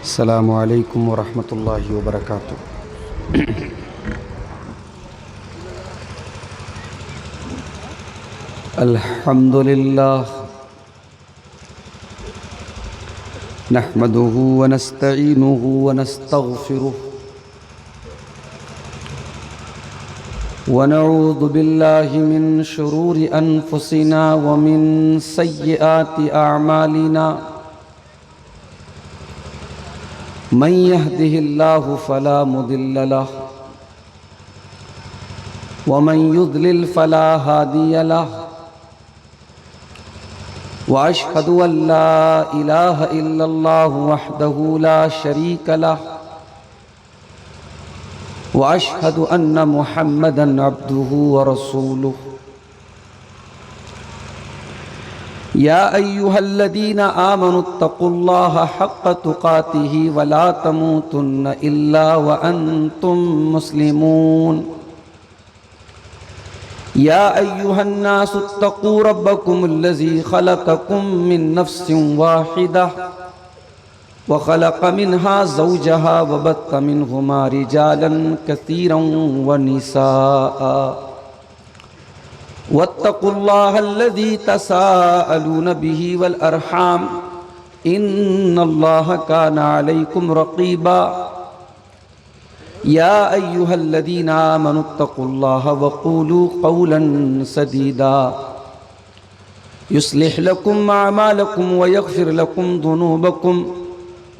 السلام علیکم ورحمۃ اللہ وبرکاتہ۔ الحمد للہ نحمده ونستعینه ونستغفره ونعوذ باللہ من شرور انفسنا ومن سیئات اعمالنا، من يهده الله فلا مضل له ومن يضلل فلا هادي له، وأشهد أن لا إله إلا الله وحده لا شريك له، وأشهد أن محمدا عبده ورسوله۔ يا أيها الذين آمنوا اتقوا الله حق تقاته ولا تموتن إلا وأنتم مسلمون۔ يا أيها الناس اتقوا ربكم الذي خلقكم من نفس واحدة وخلق منها زوجها وبث منهما رجالا كثيرا ونساء، واتقوا الله الذي تساءلون به والأرحام إن الله كان عليكم رقيبا۔ يا أيها الذين آمنوا اتقوا الله وقولوا قولا سديدا يصلح لكم أعمالكم ويغفر لكم ذنوبكم،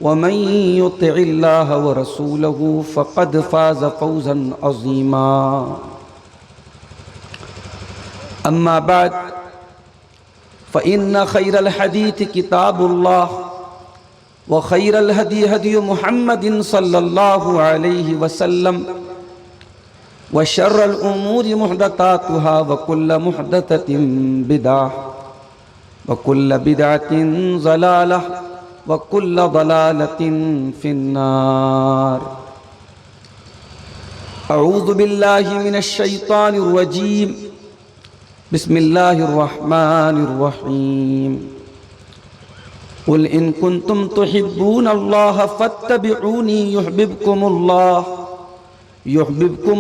ومن يطع الله ورسوله فقد فاز فوزا عظيما۔ أما بعد فإن خير الحديث كتاب الله، وخير الهدي هدي محمد صلى الله عليه وسلم، وشر الأمور محدثاتها وكل محدثة بدعة وكل بدعة ضلالة وكل ضلالة في النار۔ أعوذ بالله من الشيطان الرجيم، بسم الله الرحمن الرحيم۔ قل إن كنتم تحبون الله فاتبعوني يحببكم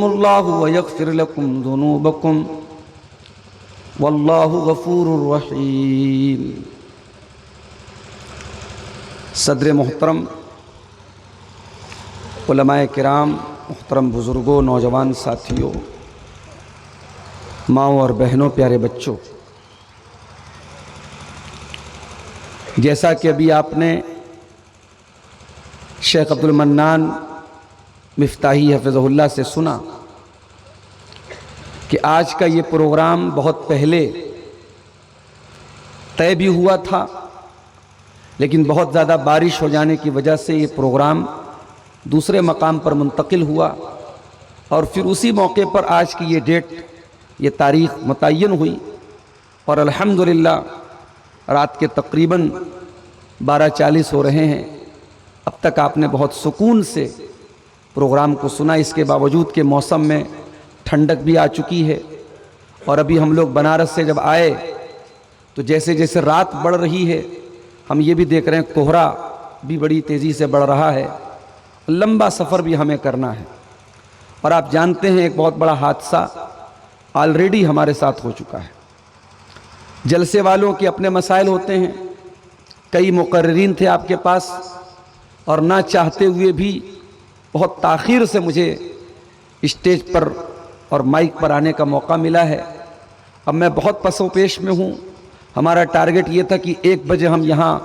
الله ويغفر لكم ذنوبكم والله غفور رحيم۔ صدر محترم، علماء کرام، محترم بزرگوں، نوجوان ساتھیوں، ماؤں اور بہنوں، پیارے بچوں، جیسا کہ ابھی آپ نے شیخ عبد المنان مفتاحی حفظہ اللہ سے سنا کہ آج کا یہ پروگرام بہت پہلے طے بھی ہوا تھا، لیکن بہت زیادہ بارش ہو جانے کی وجہ سے یہ پروگرام دوسرے مقام پر منتقل ہوا، اور پھر اسی موقع پر آج کی یہ ڈیٹ، یہ تاریخ متعین ہوئی، اور الحمدللہ رات کے تقریباً 12:40 ہو رہے ہیں۔ اب تک آپ نے بہت سکون سے پروگرام کو سنا، اس کے باوجود کہ موسم میں ٹھنڈک بھی آ چکی ہے، اور ابھی ہم لوگ بنارس سے جب آئے تو جیسے جیسے رات بڑھ رہی ہے ہم یہ بھی دیکھ رہے ہیں کوہرا بھی بڑی تیزی سے بڑھ رہا ہے، لمبا سفر بھی ہمیں کرنا ہے۔ اور آپ جانتے ہیں ایک بہت بڑا حادثہ آلریڈی ہمارے ساتھ ہو چکا ہے۔ جلسے والوں کے اپنے مسائل ہوتے ہیں، کئی مقررین تھے آپ کے پاس، اور نہ چاہتے ہوئے بھی بہت تاخیر سے مجھے اسٹیج پر اور مائک پر آنے کا موقع ملا ہے۔ اب میں بہت پس و پیش میں ہوں۔ ہمارا ٹارگٹ یہ تھا کہ 1 بجے ہم یہاں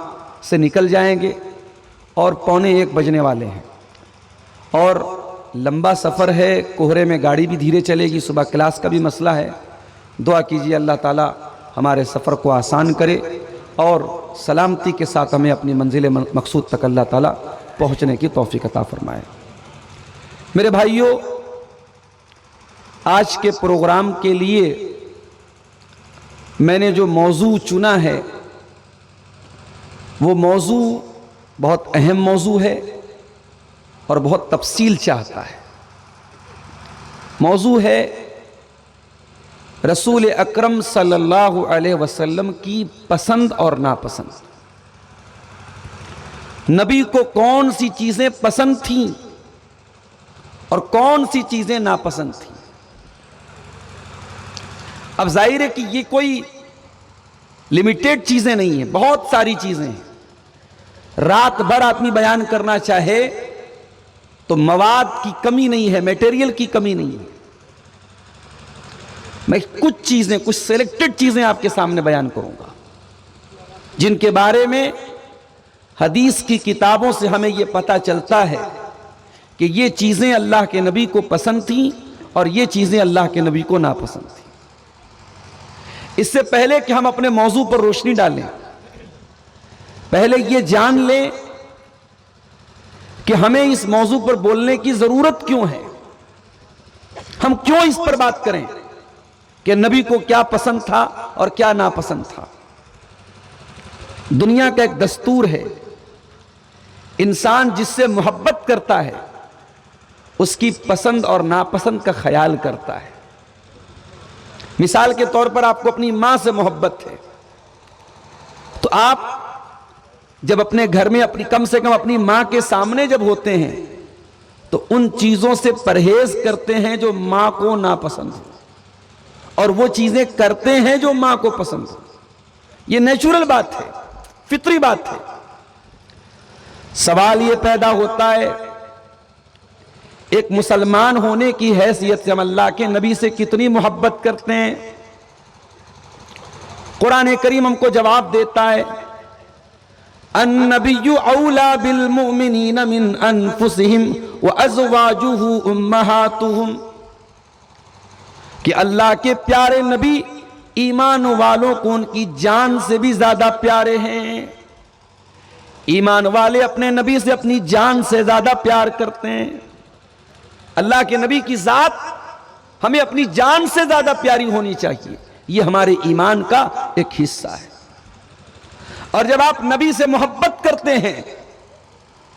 سے نکل جائیں گے، اور 12:45 بجنے والے ہیں، اور لمبا سفر ہے، کوہرے میں گاڑی بھی دھیرے چلے گی، صبح کلاس کا بھی مسئلہ ہے۔ دعا کیجیے اللہ تعالیٰ ہمارے سفر کو آسان کرے اور سلامتی کے ساتھ ہمیں اپنی منزل مقصود تک اللہ تعالیٰ پہنچنے کی توفیق عطا فرمائے۔ میرے بھائیوں، آج کے پروگرام کے لیے میں نے جو موضوع چنا ہے وہ موضوع بہت اہم موضوع ہے اور بہت تفصیل چاہتا ہے۔ موضوع ہے رسول اکرم صلی اللہ علیہ وسلم کی پسند اور ناپسند۔ نبی کو کون سی چیزیں پسند تھیں اور کون سی چیزیں ناپسند تھیں۔ اب ظاہر ہے کہ یہ کوئی لمیٹیڈ چیزیں نہیں ہیں، بہت ساری چیزیں ہیں۔ رات بھر آدمی بیان کرنا چاہے تو مواد کی کمی نہیں ہے، میٹیریل کی کمی نہیں ہے۔ میں کچھ چیزیں، کچھ سلیکٹڈ چیزیں آپ کے سامنے بیان کروں گا جن کے بارے میں حدیث کی کتابوں سے ہمیں یہ پتہ چلتا ہے کہ یہ چیزیں اللہ کے نبی کو پسند تھیں اور یہ چیزیں اللہ کے نبی کو ناپسند تھیں۔ اس سے پہلے کہ ہم اپنے موضوع پر روشنی ڈالیں، پہلے یہ جان لیں کہ ہمیں اس موضوع پر بولنے کی ضرورت کیوں ہے، ہم کیوں اس پر بات کریں کہ نبی کو کیا پسند تھا اور کیا ناپسند تھا۔ دنیا کا ایک دستور ہے، انسان جس سے محبت کرتا ہے اس کی پسند اور ناپسند کا خیال کرتا ہے۔ مثال کے طور پر آپ کو اپنی ماں سے محبت ہے تو آپ جب اپنے گھر میں کم سے کم اپنی ماں کے سامنے جب ہوتے ہیں تو ان چیزوں سے پرہیز کرتے ہیں جو ماں کو ناپسند ہو اور وہ چیزیں کرتے ہیں جو ماں کو پسند ہو۔ یہ نیچرل بات ہے، فطری بات ہے۔ سوال یہ پیدا ہوتا ہے ایک مسلمان ہونے کی حیثیت سے ہم اللہ کے نبی سے کتنی محبت کرتے ہیں؟ قرآن کریم ہم کو جواب دیتا ہے النبی اولا بالمؤمنین من انفسہم وازواجہ امہاتہم، کہ اللہ کے پیارے نبی ایمان والوں کو ان کی جان سے بھی زیادہ پیارے ہیں۔ ایمان والے اپنے نبی سے اپنی جان سے زیادہ پیار کرتے ہیں۔ اللہ کے نبی کی ذات ہمیں اپنی جان سے زیادہ پیاری ہونی چاہیے، یہ ہمارے ایمان کا ایک حصہ ہے۔ اور جب آپ نبی سے محبت کرتے ہیں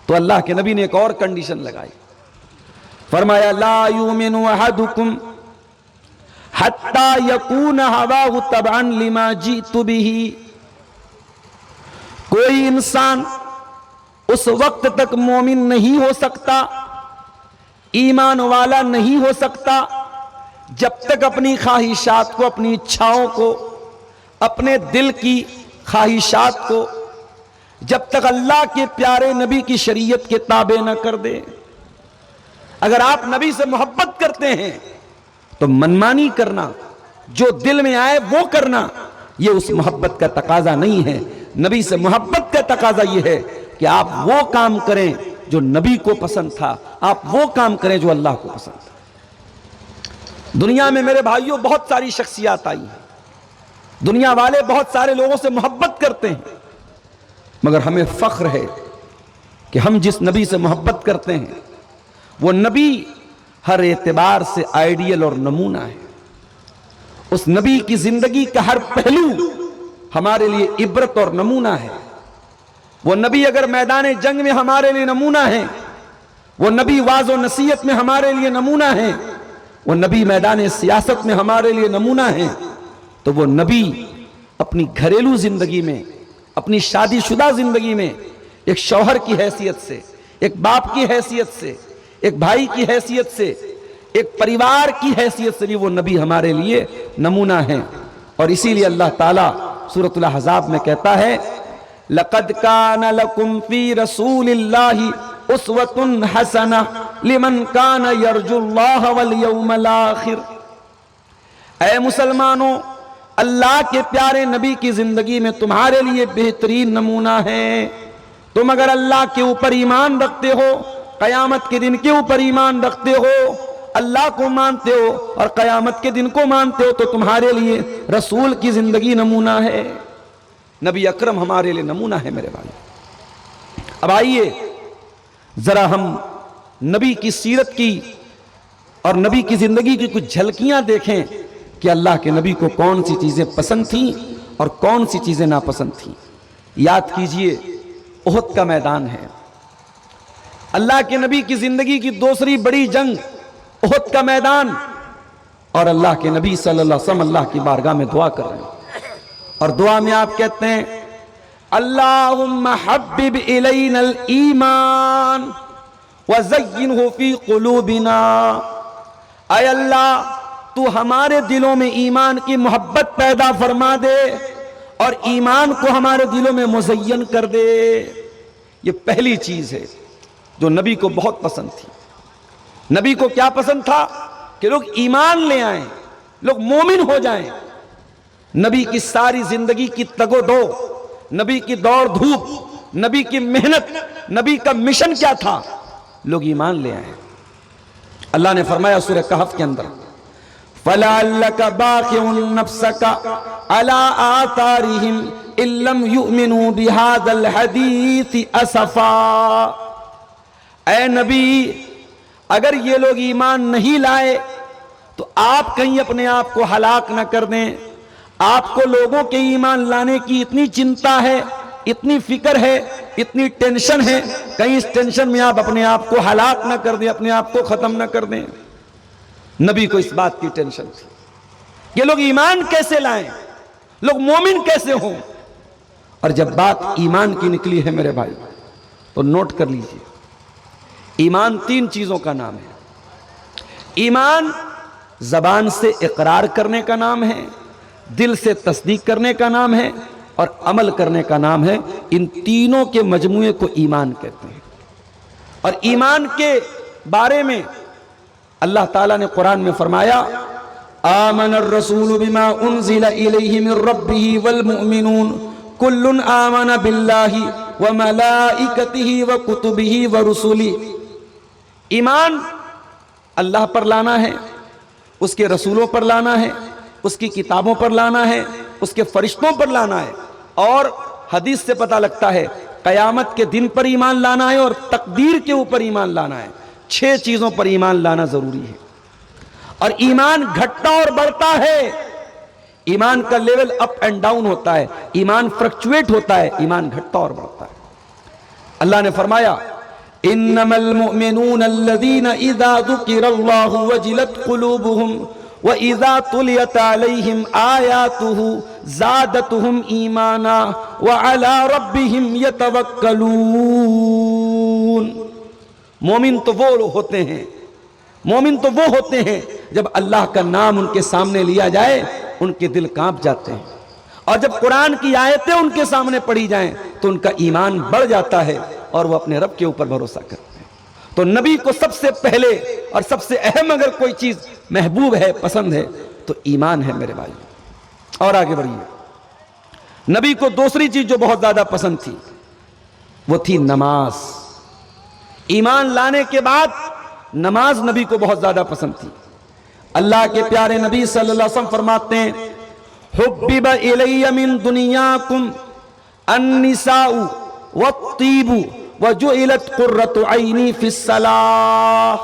تو اللہ کے نبی نے ایک اور کنڈیشن لگائی، فرمایا لا یؤمن احدکم حتی یکون ہواہ تبعا لما جئت بہ، کوئی انسان اس وقت تک مومن نہیں ہو سکتا، ایمان والا نہیں ہو سکتا جب تک اپنی خواہشات کو، اپنی اچھاؤں کو، اپنے دل کی خواہشات کو جب تک اللہ کے پیارے نبی کی شریعت کے تابع نہ کر دے۔ اگر آپ نبی سے محبت کرتے ہیں تو منمانی کرنا، جو دل میں آئے وہ کرنا، یہ اس محبت کا تقاضا نہیں ہے۔ نبی سے محبت کا تقاضا یہ ہے کہ آپ وہ کام کریں جو نبی کو پسند تھا، آپ وہ کام کریں جو اللہ کو پسند تھا۔ دنیا میں میرے بھائیوں بہت ساری شخصیات آئی ہیں، دنیا والے بہت سارے لوگوں سے محبت کرتے ہیں، مگر ہمیں فخر ہے کہ ہم جس نبی سے محبت کرتے ہیں وہ نبی ہر اعتبار سے آئیڈیل اور نمونہ ہے۔ اس نبی کی زندگی کا ہر پہلو ہمارے لیے عبرت اور نمونہ ہے۔ وہ نبی اگر میدان جنگ میں ہمارے لیے نمونہ ہے، وہ نبی واعظ و نصیحت میں ہمارے لیے نمونہ ہے، وہ نبی میدان سیاست میں ہمارے لیے نمونہ ہے، تو وہ نبی اپنی گھریلو زندگی میں، اپنی شادی شدہ زندگی میں ایک شوہر کی حیثیت سے، ایک باپ کی حیثیت سے، ایک بھائی کی حیثیت سے، ایک پریوار کی حیثیت سے بھی وہ نبی ہمارے لیے نمونہ ہیں۔ اور اسی لیے اللہ تعالیٰ سورۃ الاحزاب میں کہتا ہے لَقَدْ كَانَ لَكُمْ فِي رَسُولِ اللَّهِ أُسْوَةٌ حَسَنَةٌ لِمَنْ كَانَ يَرْجُو اللَّهَ وَالْيَوْمَ الْآخِرَ، اے مسلمانوں اللہ کے پیارے نبی کی زندگی میں تمہارے لیے بہترین نمونہ ہے۔ تم اگر اللہ کے اوپر ایمان رکھتے ہو، قیامت کے دن کے اوپر ایمان رکھتے ہو، اللہ کو مانتے ہو اور قیامت کے دن کو مانتے ہو، تو تمہارے لیے رسول کی زندگی نمونہ ہے۔ نبی اکرم ہمارے لیے نمونہ ہے میرے بھائی۔ اب آئیے ذرا ہم نبی کی سیرت کی اور نبی کی زندگی کی کچھ جھلکیاں دیکھیں کہ اللہ کے نبی کو کون سی چیزیں پسند تھیں اور کون سی چیزیں ناپسند تھیں۔ یاد کیجئے احد کا میدان ہے، اللہ کے نبی کی زندگی کی دوسری بڑی جنگ احد کا میدان، اور اللہ کے نبی صلی اللہ علیہ وسلم اللہ کی بارگاہ میں دعا کر رہے ہیں، اور دعا میں آپ کہتے ہیں اللہم حبب الینا الایمان وزینہ فی قلوبنا، اے اللہ تو ہمارے دلوں میں ایمان کی محبت پیدا فرما دے اور ایمان کو ہمارے دلوں میں مزین کر دے۔ یہ پہلی چیز ہے جو نبی کو بہت پسند تھی۔ نبی کو کیا پسند تھا؟ کہ لوگ ایمان لے آئیں، لوگ مومن ہو جائیں۔ نبی کی ساری زندگی کی تگ و دو، نبی کی دوڑ دھوپ، نبی کی محنت، نبی کا مشن کیا تھا؟ لوگ ایمان لے آئیں۔ اللہ نے فرمایا سورہ کہف کے اندر فَلَعَلَّكَ بَاخِعٌ نَفْسَكَ عَلَىٰ آثَارِهِمْ إِن لَّمْ يُؤْمِنُوا بِهَٰذَا الْحَدِيثِ أَسَفًا۔ اے نبی اگر یہ لوگ ایمان نہیں لائے تو آپ کہیں اپنے آپ کو ہلاک نہ کر دیں۔ آپ کو لوگوں کے ایمان لانے کی اتنی چنتا ہے، اتنی فکر ہے، اتنی ٹینشن ہے، کہیں اس ٹینشن میں آپ اپنے آپ کو ہلاک نہ کر دیں، اپنے آپ کو ختم نہ کر دیں۔ نبی کو اس بات کی ٹینشن تھی کہ لوگ ایمان کیسے لائیں، لوگ مومن کیسے ہوں۔ اور جب بات ایمان کی نکلی ہے میرے بھائی تو نوٹ کر لیجئے، ایمان تین چیزوں کا نام ہے۔ ایمان زبان سے اقرار کرنے کا نام ہے، دل سے تصدیق کرنے کا نام ہے، اور عمل کرنے کا نام ہے۔ ان تینوں کے مجموعے کو ایمان کہتے ہیں۔ اور ایمان کے بارے میں اللہ تعالیٰ نے قرآن میں فرمایا آمن الرسول بما انزل الیہ من ربہ والمؤمنون کل آمن باللہ وملائکتہ وکتبہ ورسلہ۔ ایمان اللہ پر لانا ہے، اس کے رسولوں پر لانا ہے، اس کی کتابوں پر لانا ہے، اس کے فرشتوں پر لانا ہے، اور حدیث سے پتہ لگتا ہے قیامت کے دن پر ایمان لانا ہے اور تقدیر کے اوپر ایمان لانا ہے۔ 6 چیزوں پر ایمان لانا ضروری ہے۔ اور ایمان گھٹتا اور بڑھتا ہے، ایمان کا لیول اپ اینڈ ڈاؤن ہوتا ہے، ایمان فرکچویٹ ہوتا ہے، ایمان گھٹتا اور بڑھتا ہے۔ اللہ نے فرمایا انما المؤمنون الذين اذا ذكر الله وجلت قلوبهم واذا تليت عليهم آياته زادتهم ایمانا وعلى ربهم يتوکلون۔ مومن تو وہ ہوتے ہیں، مومن تو وہ ہوتے ہیں جب اللہ کا نام ان کے سامنے لیا جائے ان کے دل کانپ جاتے ہیں، اور جب قرآن کی آیتیں ان کے سامنے پڑھی جائیں تو ان کا ایمان بڑھ جاتا ہے اور وہ اپنے رب کے اوپر بھروسہ کرتے ہیں۔ تو نبی کو سب سے پہلے اور سب سے اہم اگر کوئی چیز محبوب ہے، پسند ہے، تو ایمان ہے میرے بھائی۔ اور آگے بڑھیے، نبی کو دوسری چیز جو بہت زیادہ پسند تھی وہ تھی نماز۔ ایمان لانے کے بعد نماز نبی کو بہت زیادہ پسند تھی۔ اللہ کے پیارے نبی صلی اللہ علیہ وسلم فرماتے ہیں حبب الی من دنیاکم النساء والطیب وجعلت قرۃ عینی فی الصلاۃ۔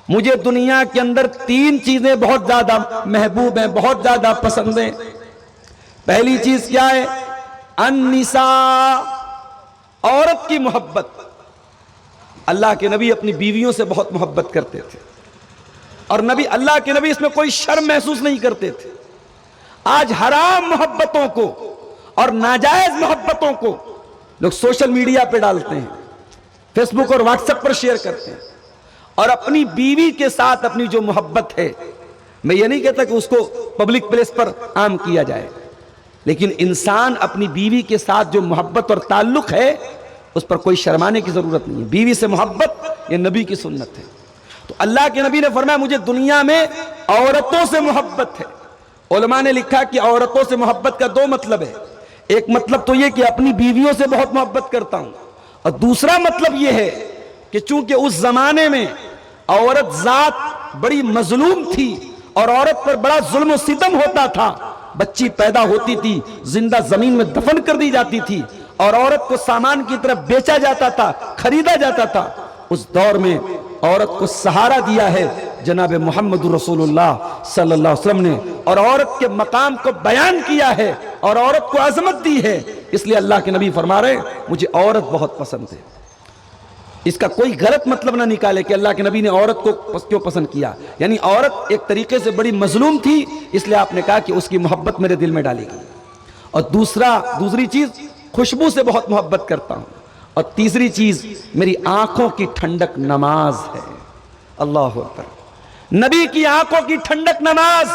مجھے دنیا کے اندر 3 چیزیں بہت زیادہ محبوب ہیں، بہت زیادہ پسند ہیں۔ پہلی چیز کیا ہے؟ النساء، عورت کی محبت۔ اللہ کے نبی اپنی بیویوں سے بہت محبت کرتے تھے، اور اللہ کے نبی اس میں کوئی شرم محسوس نہیں کرتے تھے۔ آج حرام محبتوں کو اور ناجائز محبتوں کو لوگ سوشل میڈیا پہ ڈالتے ہیں، فیس بک اور واٹس ایپ پر شیئر کرتے ہیں، اور اپنی بیوی کے ساتھ اپنی جو محبت ہے، میں یہ نہیں کہتا کہ اس کو پبلک پلیس پر عام کیا جائے، لیکن انسان اپنی بیوی کے ساتھ جو محبت اور تعلق ہے اس پر کوئی شرمانے کی ضرورت نہیں ہے۔ بیوی سے محبت یہ نبی کی سنت ہے۔ تو اللہ کے نبی نے فرمایا مجھے دنیا میں عورتوں سے محبت ہے۔ علماء نے لکھا کہ عورتوں سے محبت کا 2 مطلب ہے۔ ایک مطلب تو یہ کہ اپنی بیویوں سے بہت محبت کرتا ہوں، اور دوسرا مطلب یہ ہے کہ چونکہ اس زمانے میں عورت ذات بڑی مظلوم تھی اور عورت پر بڑا ظلم و ستم ہوتا تھا، بچی پیدا ہوتی تھی زندہ زمین میں دفن کر دی جاتی تھی، اور عورت کو سامان کی طرف بیچا جاتا تھا، خریدا جاتا تھا۔ اس دور میں عورت کو سہارا دیا ہے جناب محمد رسول اللہ صلی اللہ علیہ وسلم نے، اور عورت کے مقام کو بیان کیا ہے اور عورت کو عظمت دی ہے۔ اس لیے اللہ کے نبی فرما رہے ہیں مجھے عورت بہت پسند ہے۔ اس کا کوئی غلط مطلب نہ نکالے کہ اللہ کے نبی نے عورت کو کیوں پسند کیا، یعنی عورت ایک طریقے سے بڑی مظلوم تھی، اس لیے آپ نے کہا کہ اس کی محبت میرے دل میں ڈالی گئی۔ اور دوسری چیز خوشبو سے بہت محبت کرتا ہوں، اور تیسری چیز میری آنکھوں کی ٹھنڈک نماز ہے۔ اللہ اکبر، نبی کی آنکھوں کی ٹھنڈک نماز،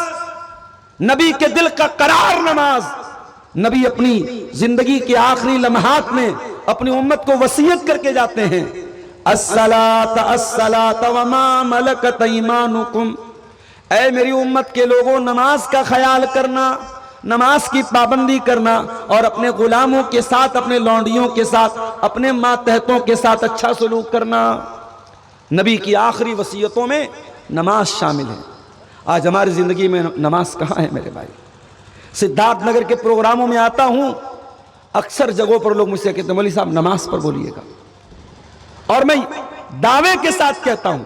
نبی کے دل کا قرار نماز۔ نبی اپنی زندگی کے آخری لمحات میں اپنی امت کو وصیت کر کے جاتے ہیں، الصلاۃ الصلاۃ وما ملکت ایمانکم، اے میری امت کے لوگوں نماز کا خیال کرنا، نماز کی پابندی کرنا، اور اپنے غلاموں کے ساتھ، اپنے لونڈیوں کے ساتھ، اپنے ماتحتوں کے ساتھ اچھا سلوک کرنا۔ نبی کی آخری وصیتوں میں نماز شامل ہے۔ آج ہماری زندگی میں نماز کہاں ہے میرے بھائی؟ سدھارتھ نگر کے پروگراموں میں آتا ہوں، اکثر جگہوں پر لوگ مجھ سے کہتے ہیں مولوی صاحب نماز پر بولیے گا، اور میں دعوے کے ساتھ کہتا ہوں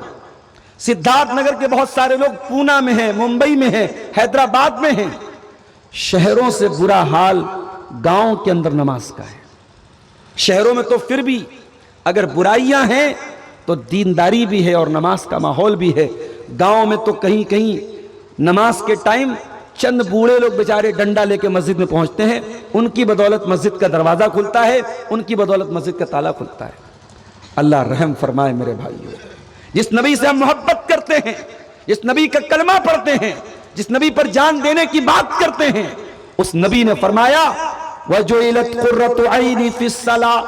سدھارتھ نگر کے بہت سارے لوگ پونا میں ہیں، ممبئی میں ہیں، حیدرآباد میں ہیں، شہروں سے برا حال گاؤں کے اندر نماز کا ہے۔ شہروں میں تو پھر بھی اگر برائیاں ہیں تو دینداری بھی ہے اور نماز کا ماحول بھی ہے، گاؤں میں تو کہیں کہیں نماز کے ٹائم چند بوڑھے لوگ بیچارے ڈنڈا لے کے مسجد میں پہنچتے ہیں، ان کی بدولت مسجد کا دروازہ کھلتا ہے، ان کی بدولت مسجد کا تالا کھلتا ہے۔ اللہ رحم فرمائے میرے بھائیو، جس نبی سے ہم محبت کرتے ہیں، جس نبی کا کلمہ پڑھتے ہیں، جس نبی پر جان دینے کی بات کرتے ہیں، اس نبی نے فرمایا وَجُعِلَتْ قُرَّةُ عَيْنِي فِي الصَّلَاةِ،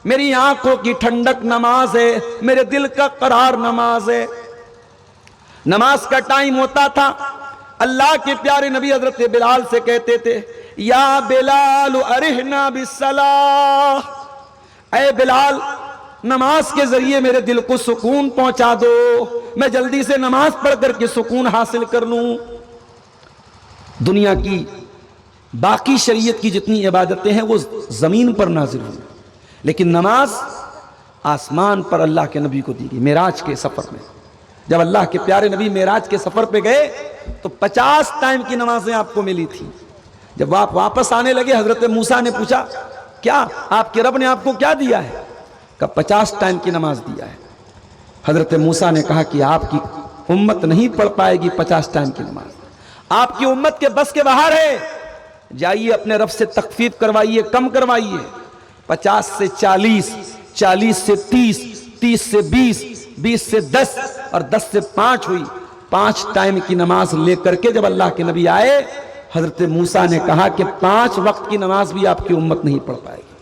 میری آنکھوں کی ٹھنڈک نماز ہے، میرے دل کا قرار نماز ہے۔ نماز کا ٹائم ہوتا تھا، اللہ کے پیارے نبی حضرت بلال سے کہتے تھے یا بلال ارحنا بالصلاۃ، اے بلال نماز کے ذریعے میرے دل کو سکون پہنچا دو، میں جلدی سے نماز پڑھ کر کے سکون حاصل کر لوں۔ دنیا کی باقی شریعت کی جتنی عبادتیں ہیں وہ زمین پر نازل ہوئی، لیکن نماز آسمان پر اللہ کے نبی کو دی گئی۔ معراج کے سفر میں جب اللہ کے پیارے نبی معراج کے سفر پہ گئے تو 50 ٹائم کی نمازیں آپ کو ملی تھی۔ جب آپ واپس آنے لگے حضرت موسیٰ نے پوچھا کیا آپ کے رب نے آپ کو کیا دیا ہے؟ کہا 50 ٹائم کی نماز دیا ہے۔ حضرت موسیٰ نے کہا کہ آپ کی امت نہیں پڑھ پائے گی 50 ٹائم کی نماز، آپ کی امت کے بس کے باہر ہے، جائیے اپنے رب سے تخفیف کروائیے، کم کروائیے۔ 50 سے 40، 40 سے 30، 30 سے 20، 20 سے 10 اور 10 سے 5 ہوئی۔ 5 ٹائم کی نماز لے کر کے جب اللہ کے نبی آئے، حضرت موسیٰ نے کہا کہ 5 وقت کی نماز بھی آپ کی امت نہیں پڑھ پائے گی۔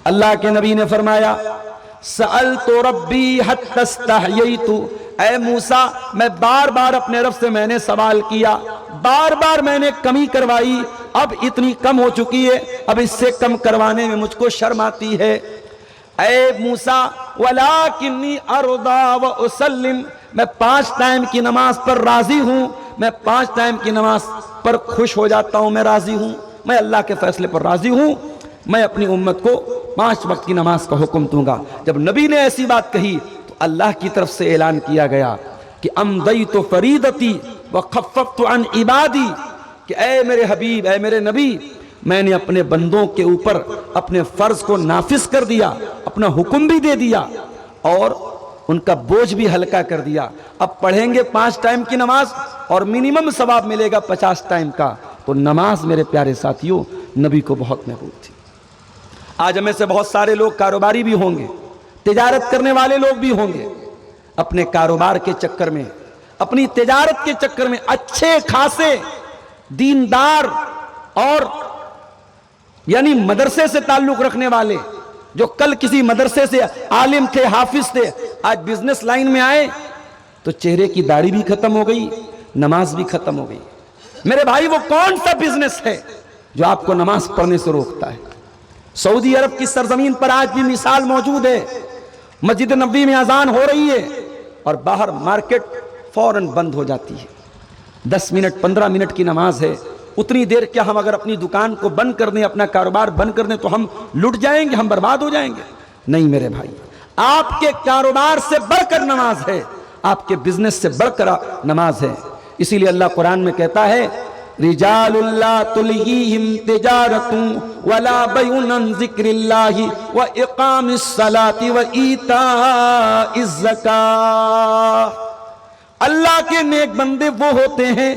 اللہ کے نبی نے فرمایا سألت ربی حتی استحییت، اے موسیٰ میں بار بار اپنے رب سے میں نے سوال کیا، بار بار میں نے کمی کروائی، اب اتنی کم ہو چکی ہے، اب اس سے کم کروانے میں مجھ کو شرم آتی ہے۔ اے موسیٰ وَلَٰكِنِّي أَرْضَىٰ وَأُسَلِّمُ، میں 5 ٹائم کی نماز پر راضی ہوں، میں 5 ٹائم کی نماز پر خوش ہو جاتا ہوں، میں راضی ہوں، میں اللہ کے فیصلے پر راضی ہوں، میں اپنی امت کو 5 وقت کی نماز کا حکم دوں گا۔ جب نبی نے ایسی بات کہی تو اللہ کی طرف سے اعلان کیا گیا کہ امضیت فریدتی وخففت عن عبادی، کہ اے میرے حبیب، اے میرے نبی، میں نے اپنے بندوں کے اوپر اپنے فرض کو نافذ کر دیا، اپنا حکم بھی دے دیا اور ان کا بوجھ بھی ہلکا کر دیا۔ اب پڑھیں گے 5 ٹائم کی نماز اور منیمم ثواب ملے گا 50 ٹائم کا۔ تو نماز میرے پیارے ساتھیوں نبی کو بہت محبوب تھی۔ آج ہمیں سے بہت سارے لوگ کاروباری بھی ہوں گے، تجارت کرنے والے لوگ بھی ہوں گے، اپنے کاروبار کے چکر میں، اپنی تجارت کے چکر میں اچھے خاصے دیندار اور یعنی مدرسے سے تعلق رکھنے والے جو کل کسی مدرسے سے عالم تھے، حافظ تھے، آج بزنس لائن میں آئے تو چہرے کی داڑھی بھی ختم ہو گئی، نماز بھی ختم ہو گئی۔ میرے بھائی وہ کون سا بزنس ہے جو آپ کو نماز پڑھنے سے روکتا ہے؟ سعودی عرب کی سرزمین پر آج بھی مثال موجود ہے، مسجد نبوی میں اذان ہو رہی ہے اور باہر مارکیٹ فوراً بند ہو جاتی ہے۔ 10 منٹ 15 منٹ کی نماز ہے، اتنی دیر کیا ہم اگر اپنی دکان کو بند کر دیں، اپنا کاروبار بند کر دیں تو ہم لٹ جائیں گے، ہم برباد ہو جائیں گے؟ نہیں میرے بھائی، آپ کے کاروبار سے بڑھ کر نماز ہے، آپ کے بزنس سے بڑھ کر نماز ہے۔ اسی لیے اللہ قرآن میں کہتا ہے رجال لا تلہیہم تجارت ولا بیع عن ذکر اللہ واقام الصلاۃ وایتاء الزکاۃ، اللہ کے نیک بندے وہ ہوتے ہیں،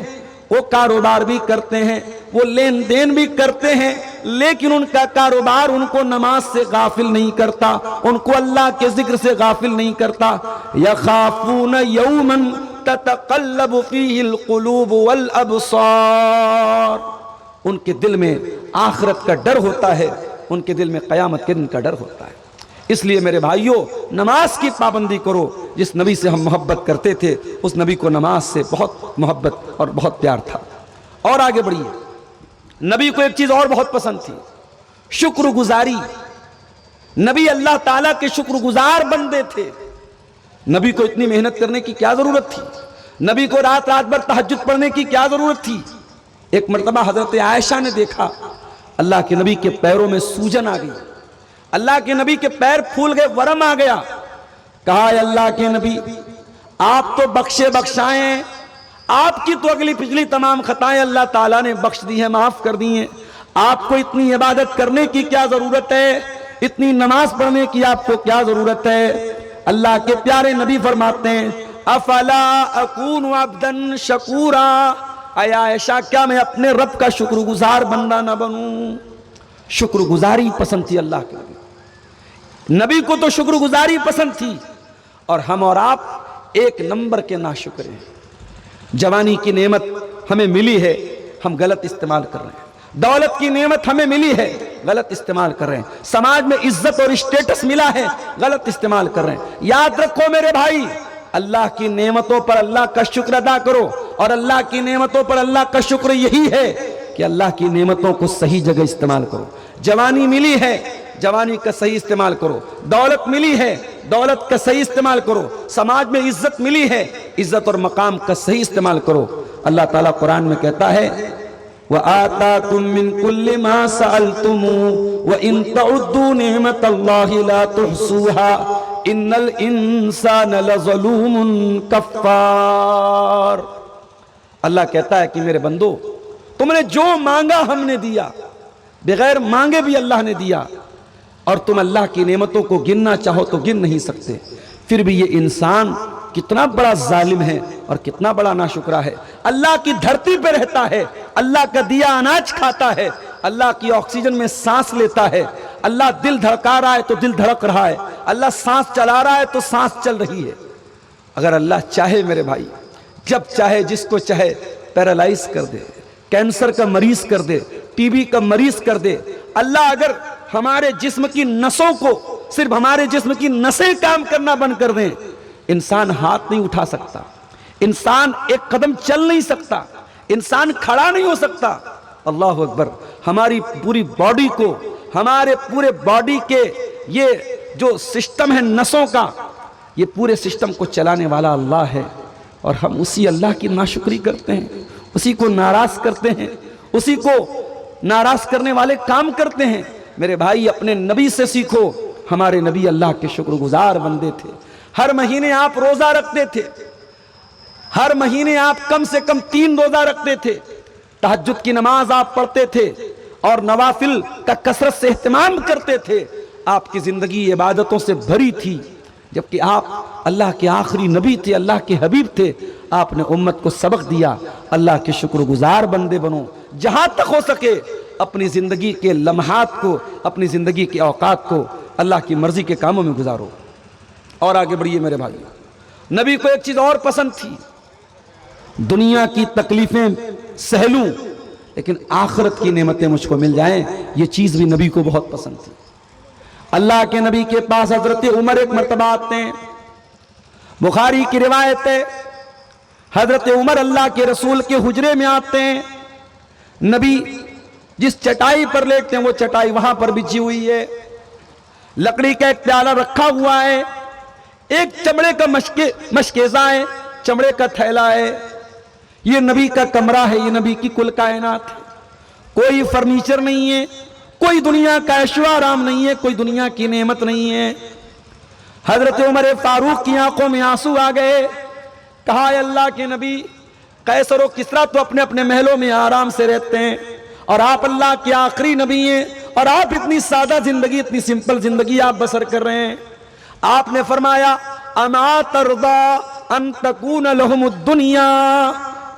وہ کاروبار بھی کرتے ہیں، وہ لین دین بھی کرتے ہیں، لیکن ان کا کاروبار ان کو نماز سے غافل نہیں کرتا، ان کو اللہ کے ذکر سے غافل نہیں کرتا۔ یخافون یوما تتقلب فیہ القلوب والابصار، ان کے دل میں آخرت کا ڈر ہوتا ہے، ان کے دل میں قیامت کے دن کا ڈر ہوتا ہے۔ اس لیے میرے بھائیوں، نماز کی پابندی کرو۔ جس نبی سے ہم محبت کرتے تھے اس نبی کو نماز سے بہت محبت اور بہت پیار تھا۔ اور آگے بڑھیے، نبی کو ایک چیز اور بہت پسند تھی، شکر گزاری۔ نبی اللہ تعالیٰ کے شکر گزار بندے تھے۔ نبی کو اتنی محنت کرنے کی کیا ضرورت تھی؟ نبی کو رات رات بھر تہجد پڑھنے کی کیا ضرورت تھی؟ ایک مرتبہ حضرت عائشہ نے دیکھا اللہ کے نبی کے پیروں میں سوجن آ گئی، اللہ کے نبی کے پیر پھول گئے، ورم آ گیا۔ کہا اے اللہ کے نبی، آپ تو بخشے بخشائیں، آپ کی تو اگلی پچھلی تمام خطائیں اللہ تعالیٰ نے بخش دی ہیں، معاف کر دی ہیں، آپ کو اتنی عبادت کرنے کی کیا ضرورت ہے؟ اتنی نماز پڑھنے کی آپ کو کیا ضرورت ہے؟ اللہ کے پیارے نبی فرماتے ہیں افلا اکون عبدا شکورا، اے عائشہ کیا میں اپنے رب کا شکر گزار بندہ نہ بنوں؟ شکر گزاری پسند تھی اللہ کے نبی کو، تو شکر گزاری پسند تھی۔ اور ہم اور آپ ایک نمبر کے ناشکر ہیں۔ جوانی کی نعمت ہمیں ملی ہے، ہم غلط استعمال کر رہے ہیں۔ دولت کی نعمت ہمیں ملی ہے، غلط استعمال کر رہے ہیں۔ سماج میں عزت اور اسٹیٹس ملا ہے، غلط استعمال کر رہے ہیں۔ یاد رکھو میرے بھائی، اللہ کی نعمتوں پر اللہ کا شکر ادا کرو، اور اللہ کی نعمتوں پر اللہ کا شکر یہی ہے کہ اللہ کی نعمتوں کو صحیح جگہ استعمال کرو۔ جوانی ملی ہے، جوانی کا صحیح استعمال کرو۔ دولت ملی ہے، دولت کا صحیح استعمال کرو۔ سماج میں عزت ملی ہے، عزت اور مقام کا صحیح استعمال کرو۔ اللہ تعالیٰ قرآن میں کہتا ہے وَآتَاكُم مِّن كُلِّ مَا سَأَلْتُمُوهُ وَإِن تَعُدُّوا نِعْمَةَ اللَّهِ لَا تُحْصُوهَا إِنَّ الْإِنسَانَ لَظَلُومٌ كَفَّارٌ۔ اللہ کہتا ہے کہ میرے بندو، تم نے جو مانگا ہم نے دیا، بغیر مانگے بھی اللہ نے دیا، اور تم اللہ کی نعمتوں کو گننا چاہو تو گن نہیں سکتے۔ پھر بھی یہ انسان کتنا بڑا ظالم ہے اور کتنا بڑا ناشکرا ہے۔ اللہ کی دھرتی پہ رہتا ہے، اللہ کا دیا اناج کھاتا ہے، اللہ کی آکسیجن میں سانس لیتا ہے، اللہ دل دھڑکا رہا ہے تو دل دھڑک رہا ہے، اللہ سانس چلا رہا ہے تو سانس چل رہی ہے۔ اگر اللہ چاہے میرے بھائی، جب چاہے جس کو چاہے پیرالائز کر دے، کینسر کا مریض کر دے، ٹی بی کا مریض کر دے۔ اللہ اگر ہمارے جسم کی نسوں کو، صرف ہمارے جسم کی نسیں کام کرنا بند کر دیں، انسان ہاتھ نہیں اٹھا سکتا، انسان ایک قدم چل نہیں سکتا، انسان کھڑا نہیں ہو سکتا۔ اللہ اکبر۔ ہماری پوری باڈی کو، ہمارے پورے باڈی کے یہ جو سسٹم ہے نسوں کا، یہ پورے سسٹم کو چلانے والا اللہ ہے، اور ہم اسی اللہ کی ناشکری کرتے ہیں، اسی کو ناراض کرتے ہیں، اسی کو ناراض کرنے والے کام کرتے ہیں۔ میرے بھائی اپنے نبی سے سیکھو، ہمارے نبی اللہ کے شکر گزار بندے تھے۔ ہر مہینے آپ روزہ رکھتے تھے، ہر مہینے آپ کم سے کم 3 روزہ رکھتے تھے، تہجد کی نماز آپ پڑھتے تھے، اور نوافل کا کثرت سے اہتمام کرتے تھے۔ آپ کی زندگی عبادتوں سے بھری تھی، جبکہ آپ اللہ کے آخری نبی تھے، اللہ کے حبیب تھے۔ آپ نے امت کو سبق دیا، اللہ کے شکر گزار بندے بنو، جہاں تک ہو سکے اپنی زندگی کے لمحات کو، اپنی زندگی کے اوقات کو اللہ کی مرضی کے کاموں میں گزارو۔ اور آگے بڑھیے میرے بھائی، نبی کو ایک چیز اور پسند تھی، دنیا کی تکلیفیں سہ لوں لیکن آخرت کی نعمتیں مجھ کو مل جائیں، یہ چیز بھی نبی کو بہت پسند تھی۔ اللہ کے نبی کے پاس حضرت عمر ایک مرتبہ آتے ہیں، بخاری کی روایت ہے، حضرت عمر اللہ کے رسول کے حجرے میں آتے ہیں، نبی جس چٹائی پر لیٹتے ہیں وہ چٹائی وہاں پر بچھی ہوئی ہے، لکڑی کا ایک پیالہ رکھا ہوا ہے، ایک چمڑے کا مشکیزہ ہے، چمڑے کا تھیلا ہے، یہ نبی کا کمرہ ہے، یہ نبی کی کل کائنات ہے۔ کوئی فرنیچر نہیں ہے، کوئی دنیا کا عیش و آرام نہیں ہے، کوئی دنیا کی نعمت نہیں ہے۔ حضرت عمر فاروق کی آنکھوں میں آنسو آ گئے، کہا اے اللہ کے نبی، قیصر و کسریٰ تو اپنے اپنے محلوں میں آرام سے رہتے ہیں، اور آپ اللہ کے آخری نبی ہیں، اور آپ اتنی سادہ زندگی، اتنی سمپل زندگی آپ بسر کر رہے ہیں۔ آپ نے فرمایا اما ترضى ان تكون لهم الدنيا،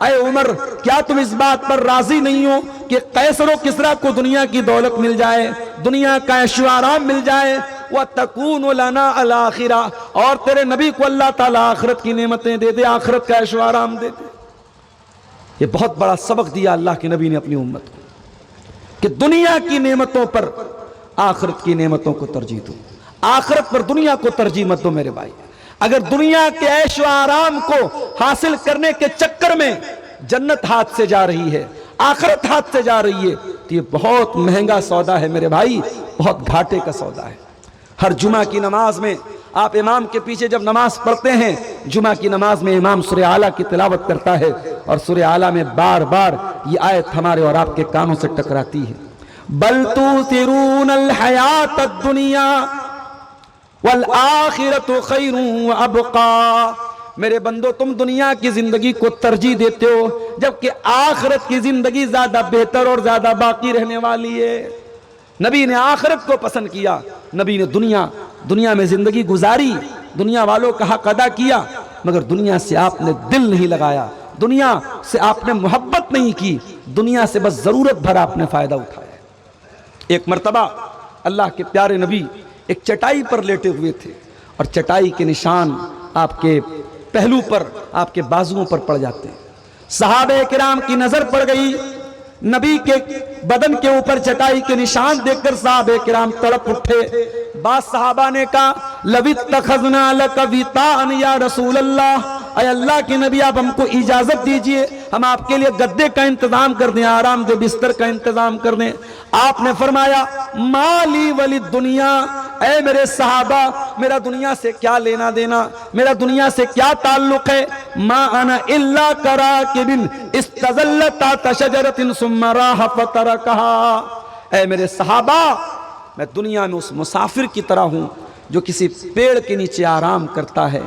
اے عمر کیا تم اس بات پر راضی نہیں ہو کہ قیصر و کسریٰ کو دنیا کی دولت مل جائے, دنیا کا عیش و آرام مل جائے, وَتَكُونُ لَنَا الْآخِرَةُ اور تیرے نبی کو اللہ تعالیٰ آخرت کی نعمتیں دے دے, آخرت کا عیش و آرام دے دے. یہ بہت بڑا سبق دیا اللہ کے نبی نے اپنی امت کو کہ دنیا کی نعمتوں پر آخرت کی نعمتوں کو ترجیح دو, آخرت پر دنیا کو ترجیح مت دو میرے بھائی. اگر دنیا کے عیش و آرام کو حاصل کرنے کے چکر میں جنت ہاتھ سے جا رہی ہے, آخرت ہاتھ سے جا رہی ہے, تو یہ بہت مہنگا سودا ہے میرے بھائی, بہت گھاٹے کا سودا ہے. ہر جمعہ کی نماز میں آپ امام کے پیچھے جب نماز پڑھتے ہیں, جمعہ کی نماز میں امام سورہ اعلیٰ کی تلاوت کرتا ہے اور سورہ اعلیٰ میں بار بار یہ آیت ہمارے اور آپ کے کانوں سے ٹکراتی ہے, بل تؤثرون الحیات الدنیا والآخرۃ خیر وابقی. میرے بندو تم دنیا کی زندگی کو ترجیح دیتے ہو جبکہ آخرت کی زندگی زیادہ بہتر اور زیادہ باقی رہنے والی ہے. نبی نے آخرت کو پسند کیا, نبی نے دنیا میں زندگی گزاری, دنیا والوں کا حق ادا کیا, مگر دنیا سے آپ نے دل نہیں لگایا, دنیا سے آپ نے محبت نہیں کی, دنیا سے بس ضرورت بھر آپ نے فائدہ اٹھایا. ایک مرتبہ اللہ کے پیارے نبی ایک چٹائی پر لیٹے ہوئے تھے اور چٹائی کے نشان آپ کے پہلو پر, آپ کے بازوؤں پر پڑ جاتے ہیں. صحابہ کرام کی نظر پڑ گئی, نبی کے بدن کے اوپر چٹائی کے نشان دیکھ کر صحابہ کرام تڑپ اٹھے. بعض صحابہ نے کہا لَوِ اتَّخَذْنَا لَكَ وِطَاءً یا رسول اللہ, اے اللہ کے نبی آپ ہم کو اجازت دیجئے, ہم آپ کے لیے گدے کا انتظام کر دیں, آرام دہ بستر کا انتظام کر دیں. آپ نے فرمایا مالی ولی دنیا, اے میرے صحابہ میرا دنیا سے کیا لینا دینا, میرا دنیا سے کیا تعلق ہے. ما انا الا کراکب استظل تحت شجرۃ ثم راح فترکها, اے میرے صحابہ میں دنیا میں اس مسافر کی طرح ہوں جو کسی پیڑ کے نیچے آرام کرتا ہے,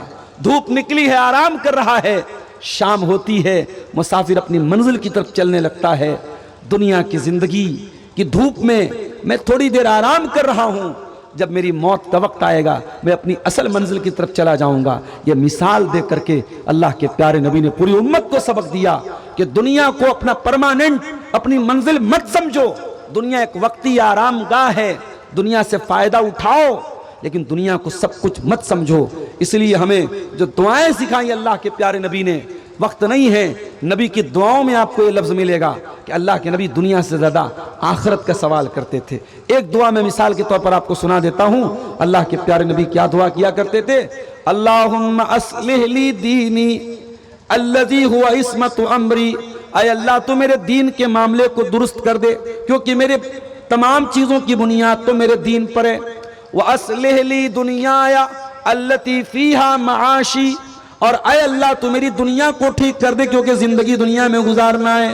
دھوپ نکلی ہے آرام کر رہا ہے, شام ہوتی ہے مسافر اپنی منزل کی طرف چلنے لگتا ہے. دنیا کی زندگی کی دھوپ میں تھوڑی دیر آرام کر رہا ہوں, جب میری موت کا وقت آئے گا میں اپنی اصل منزل کی طرف چلا جاؤں گا. یہ مثال دے کر کے اللہ کے پیارے نبی نے پوری امت کو سبق دیا کہ دنیا کو اپنا پرماننٹ, اپنی منزل مت سمجھو. دنیا ایک وقتی آرام گاہ ہے, دنیا سے فائدہ اٹھاؤ لیکن دنیا کو سب کچھ مت سمجھو. اس لیے ہمیں جو دعائیں سکھائیں اللہ کے پیارے نبی نے, وقت نہیں ہے, نبی کی دعاؤں میں آپ کو یہ لفظ ملے گا کہ اللہ کے نبی دنیا سے زیادہ آخرت کا سوال کرتے تھے. ایک دعا میں مثال کے طور پر آپ کو سنا دیتا ہوں. اللہ کے پیارے نبی کیا دعا کیا کرتے تھے, اللہم اصلح لی دینی الذی هو عصمت امری, اے اللہ تو میرے دین کے معاملے کو درست کر دے کیونکہ میرے تمام چیزوں کی بنیاد تو میرے دین پر ہے. وَأَصْلِحْ لِي دُنْيَايَ الَّتِي فِيهَا مَعَاشِي, اور اے اللہ تو میری دنیا کو ٹھیک کر دے کیونکہ زندگی دنیا میں گزارنا ہے.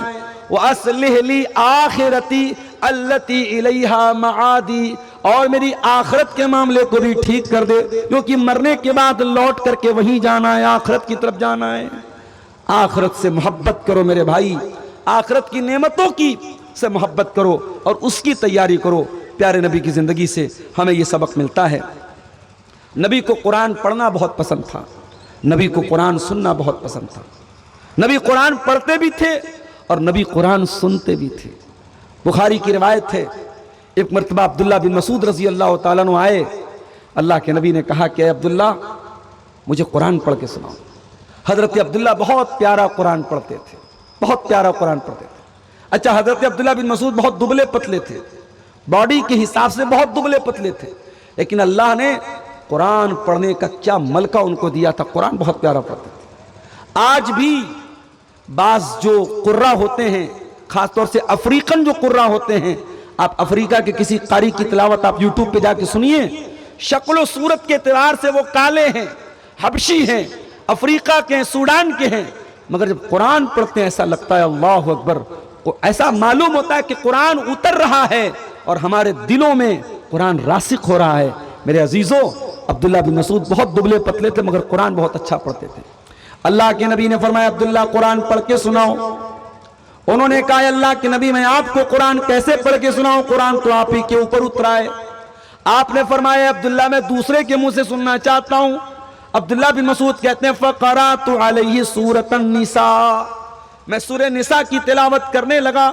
وَأَصْلِحْ لِي آخِرَتِي الَّتِي إِلَيْهَا مَعَادِي, اور میری آخرت کے معاملے کو بھی ٹھیک کر دے کیونکہ مرنے کے بعد لوٹ کر کے وہیں جانا ہے, آخرت کی طرف جانا ہے. آخرت سے محبت کرو میرے بھائی, آخرت کی نعمتوں کی سے محبت کرو اور اس کی تیاری کرو. پیارے نبی کی زندگی سے ہمیں یہ سبق ملتا ہے. نبی کو قرآن پڑھنا بہت پسند تھا, نبی کو قرآن سننا بہت پسند تھا. نبی قرآن پڑھتے بھی تھے اور نبی قرآن سنتے بھی تھے. بخاری کی روایت ہے, ایک مرتبہ عبداللہ بن مسعود رضی اللہ تعالیٰ عنہ آئے, اللہ کے نبی نے کہا کہ اے عبداللہ مجھے قرآن پڑھ کے سناؤ. حضرت عبداللہ بہت پیارا قرآن پڑھتے تھے, بہت پیارا قرآن پڑھتے تھے. اچھا, حضرت عبداللہ بن مسعود بہت دبلے پتلے تھے, باڈی کے حساب سے بہت دبلے پتلے تھے, لیکن اللہ نے قرآن پڑھنے کا کیا ملکہ ان کو دیا تھا, قرآن بہت پیارا پڑھتے تھے. آج بھی بعض جو قرہ ہوتے ہیں, خاص طور سے افریقن جو قرہ ہوتے ہیں, آپ افریقہ کے کسی قاری کی تلاوت آپ یوٹیوب پہ جا کے سنیے, شکل و صورت کے اعتبار سے وہ کالے ہیں, حبشی ہیں, افریقہ کے ہیں, سوڈان کے ہیں, مگر جب قرآن پڑھتے ہیں ایسا لگتا ہے اللہ اکبر, ایسا معلوم ہوتا ہے کہ قرآن اتر رہا ہے اور ہمارے دلوں میں قرآن راسخ ہو رہا ہے. میرے عزیزوں, عبداللہ بن مسعود بہت دبلے پتلے تھے مگر قرآن بہت اچھا پڑھتے تھے. اللہ کے نبی نے فرمایا عبداللہ قرآن پڑھ کے سناؤ. انہوں نے کہا اللہ کے نبی میں آپ کو قرآن کیسے پڑھ کے سناؤں, قرآن تو آپ ہی کے اوپر اترا ہے. آپ نے فرمایا عبداللہ میں دوسرے کے منہ سے سننا چاہتا ہوں. عبداللہ بن مسعود کہتے ہیں فقرأت علیہ سورۃ النساء, میں سورہ نساء کی تلاوت کرنے لگا،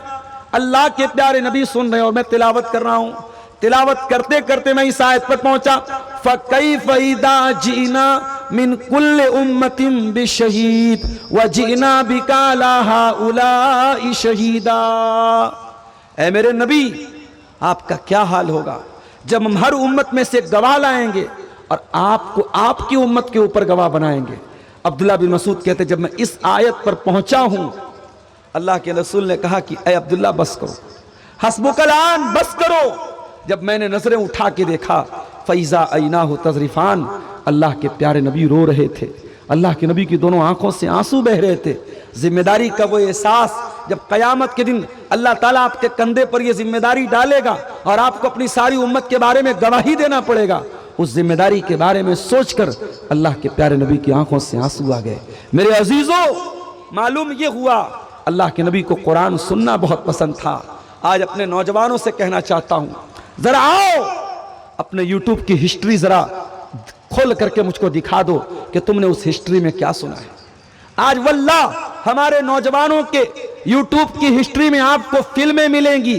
اللہ کے پیارے نبی سن رہے ہیں اور میں تلاوت کر رہا ہوں۔ تلاوت کرتے کرتے میں اس آیت پر پہنچا، فَكَيْفَ إِذَا جِئْنَا مِنْ كُلِّ أُمَّةٍ بِشَهِيدٍ وَجِئْنَا بِكَ عَلَىٰ هَٰؤُلَاءِ شَهِيدًا۔ اے میرے نبی، آپ کا کیا حال ہوگا جب ہم ہر امت میں سے گواہ لائیں گے اور آپ کو آپ کی امت کے اوپر گواہ بنائیں گے۔ عبداللہ بن مسعود کہتے جب میں اس آیت پر پہنچا ہوں، اللہ کے رسول نے کہا کہ اے عبداللہ بس کرو، حسبک الآن، بس کرو۔ جب میں نے نظریں اٹھا کے دیکھا، فَإِذَا عَيْنَاهُ تَذْرِفَانِ، اللہ کے پیارے نبی رو رہے تھے، اللہ کے نبی کی دونوں آنکھوں سے آنسو بہ رہے تھے۔ ذمہ داری کا وہ احساس، جب قیامت کے دن اللہ تعالیٰ آپ کے کندھے پر یہ ذمہ داری ڈالے گا اور آپ کو اپنی ساری امت کے بارے میں گواہی دینا پڑے گا، اس ذمہ داری کے بارے میں سوچ کر اللہ کے پیارے نبی کی آنکھوں سے آنسو آ گئے۔ میرے عزیزوں، معلوم یہ ہوا اللہ کے نبی کو قرآن سننا بہت پسند تھا۔ آج اپنے نوجوانوں سے کہنا چاہتا ہوں، ذرا آؤ اپنے یوٹیوب کی ہسٹری ذرا کھول کر کے مجھ کو دکھا دو کہ تم نے اس ہسٹری میں کیا سنا ہے۔ آج واللہ ہمارے نوجوانوں کے یوٹیوب کی ہسٹری میں آپ کو فلمیں ملیں گی،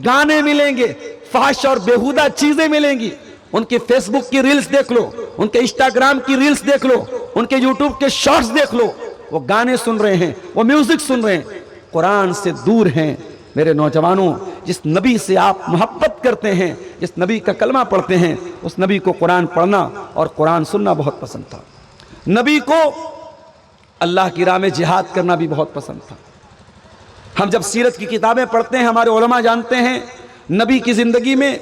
گانے ملیں گے، فحش اور بیہودہ چیزیں ملیں گی۔ ان کے فیس بک کی ریلز دیکھ لو، ان کے انسٹاگرام کی ریلز دیکھ لو، ان کے یوٹیوب کے شارٹس دیکھ لو، وہ گانے سن رہے ہیں، وہ میوزک سن رہے ہیں، قرآن سے دور ہیں۔ میرے نوجوانوں، جس نبی سے آپ محبت کرتے ہیں، جس نبی کا کلمہ پڑھتے ہیں، اس نبی کو قرآن پڑھنا اور قرآن سننا بہت پسند تھا۔ نبی کو اللہ کی راہ میں جہاد کرنا بھی بہت پسند تھا۔ ہم جب سیرت کی کتابیں پڑھتے ہیں، ہمارے علماء جانتے ہیں نبی کی زندگی میں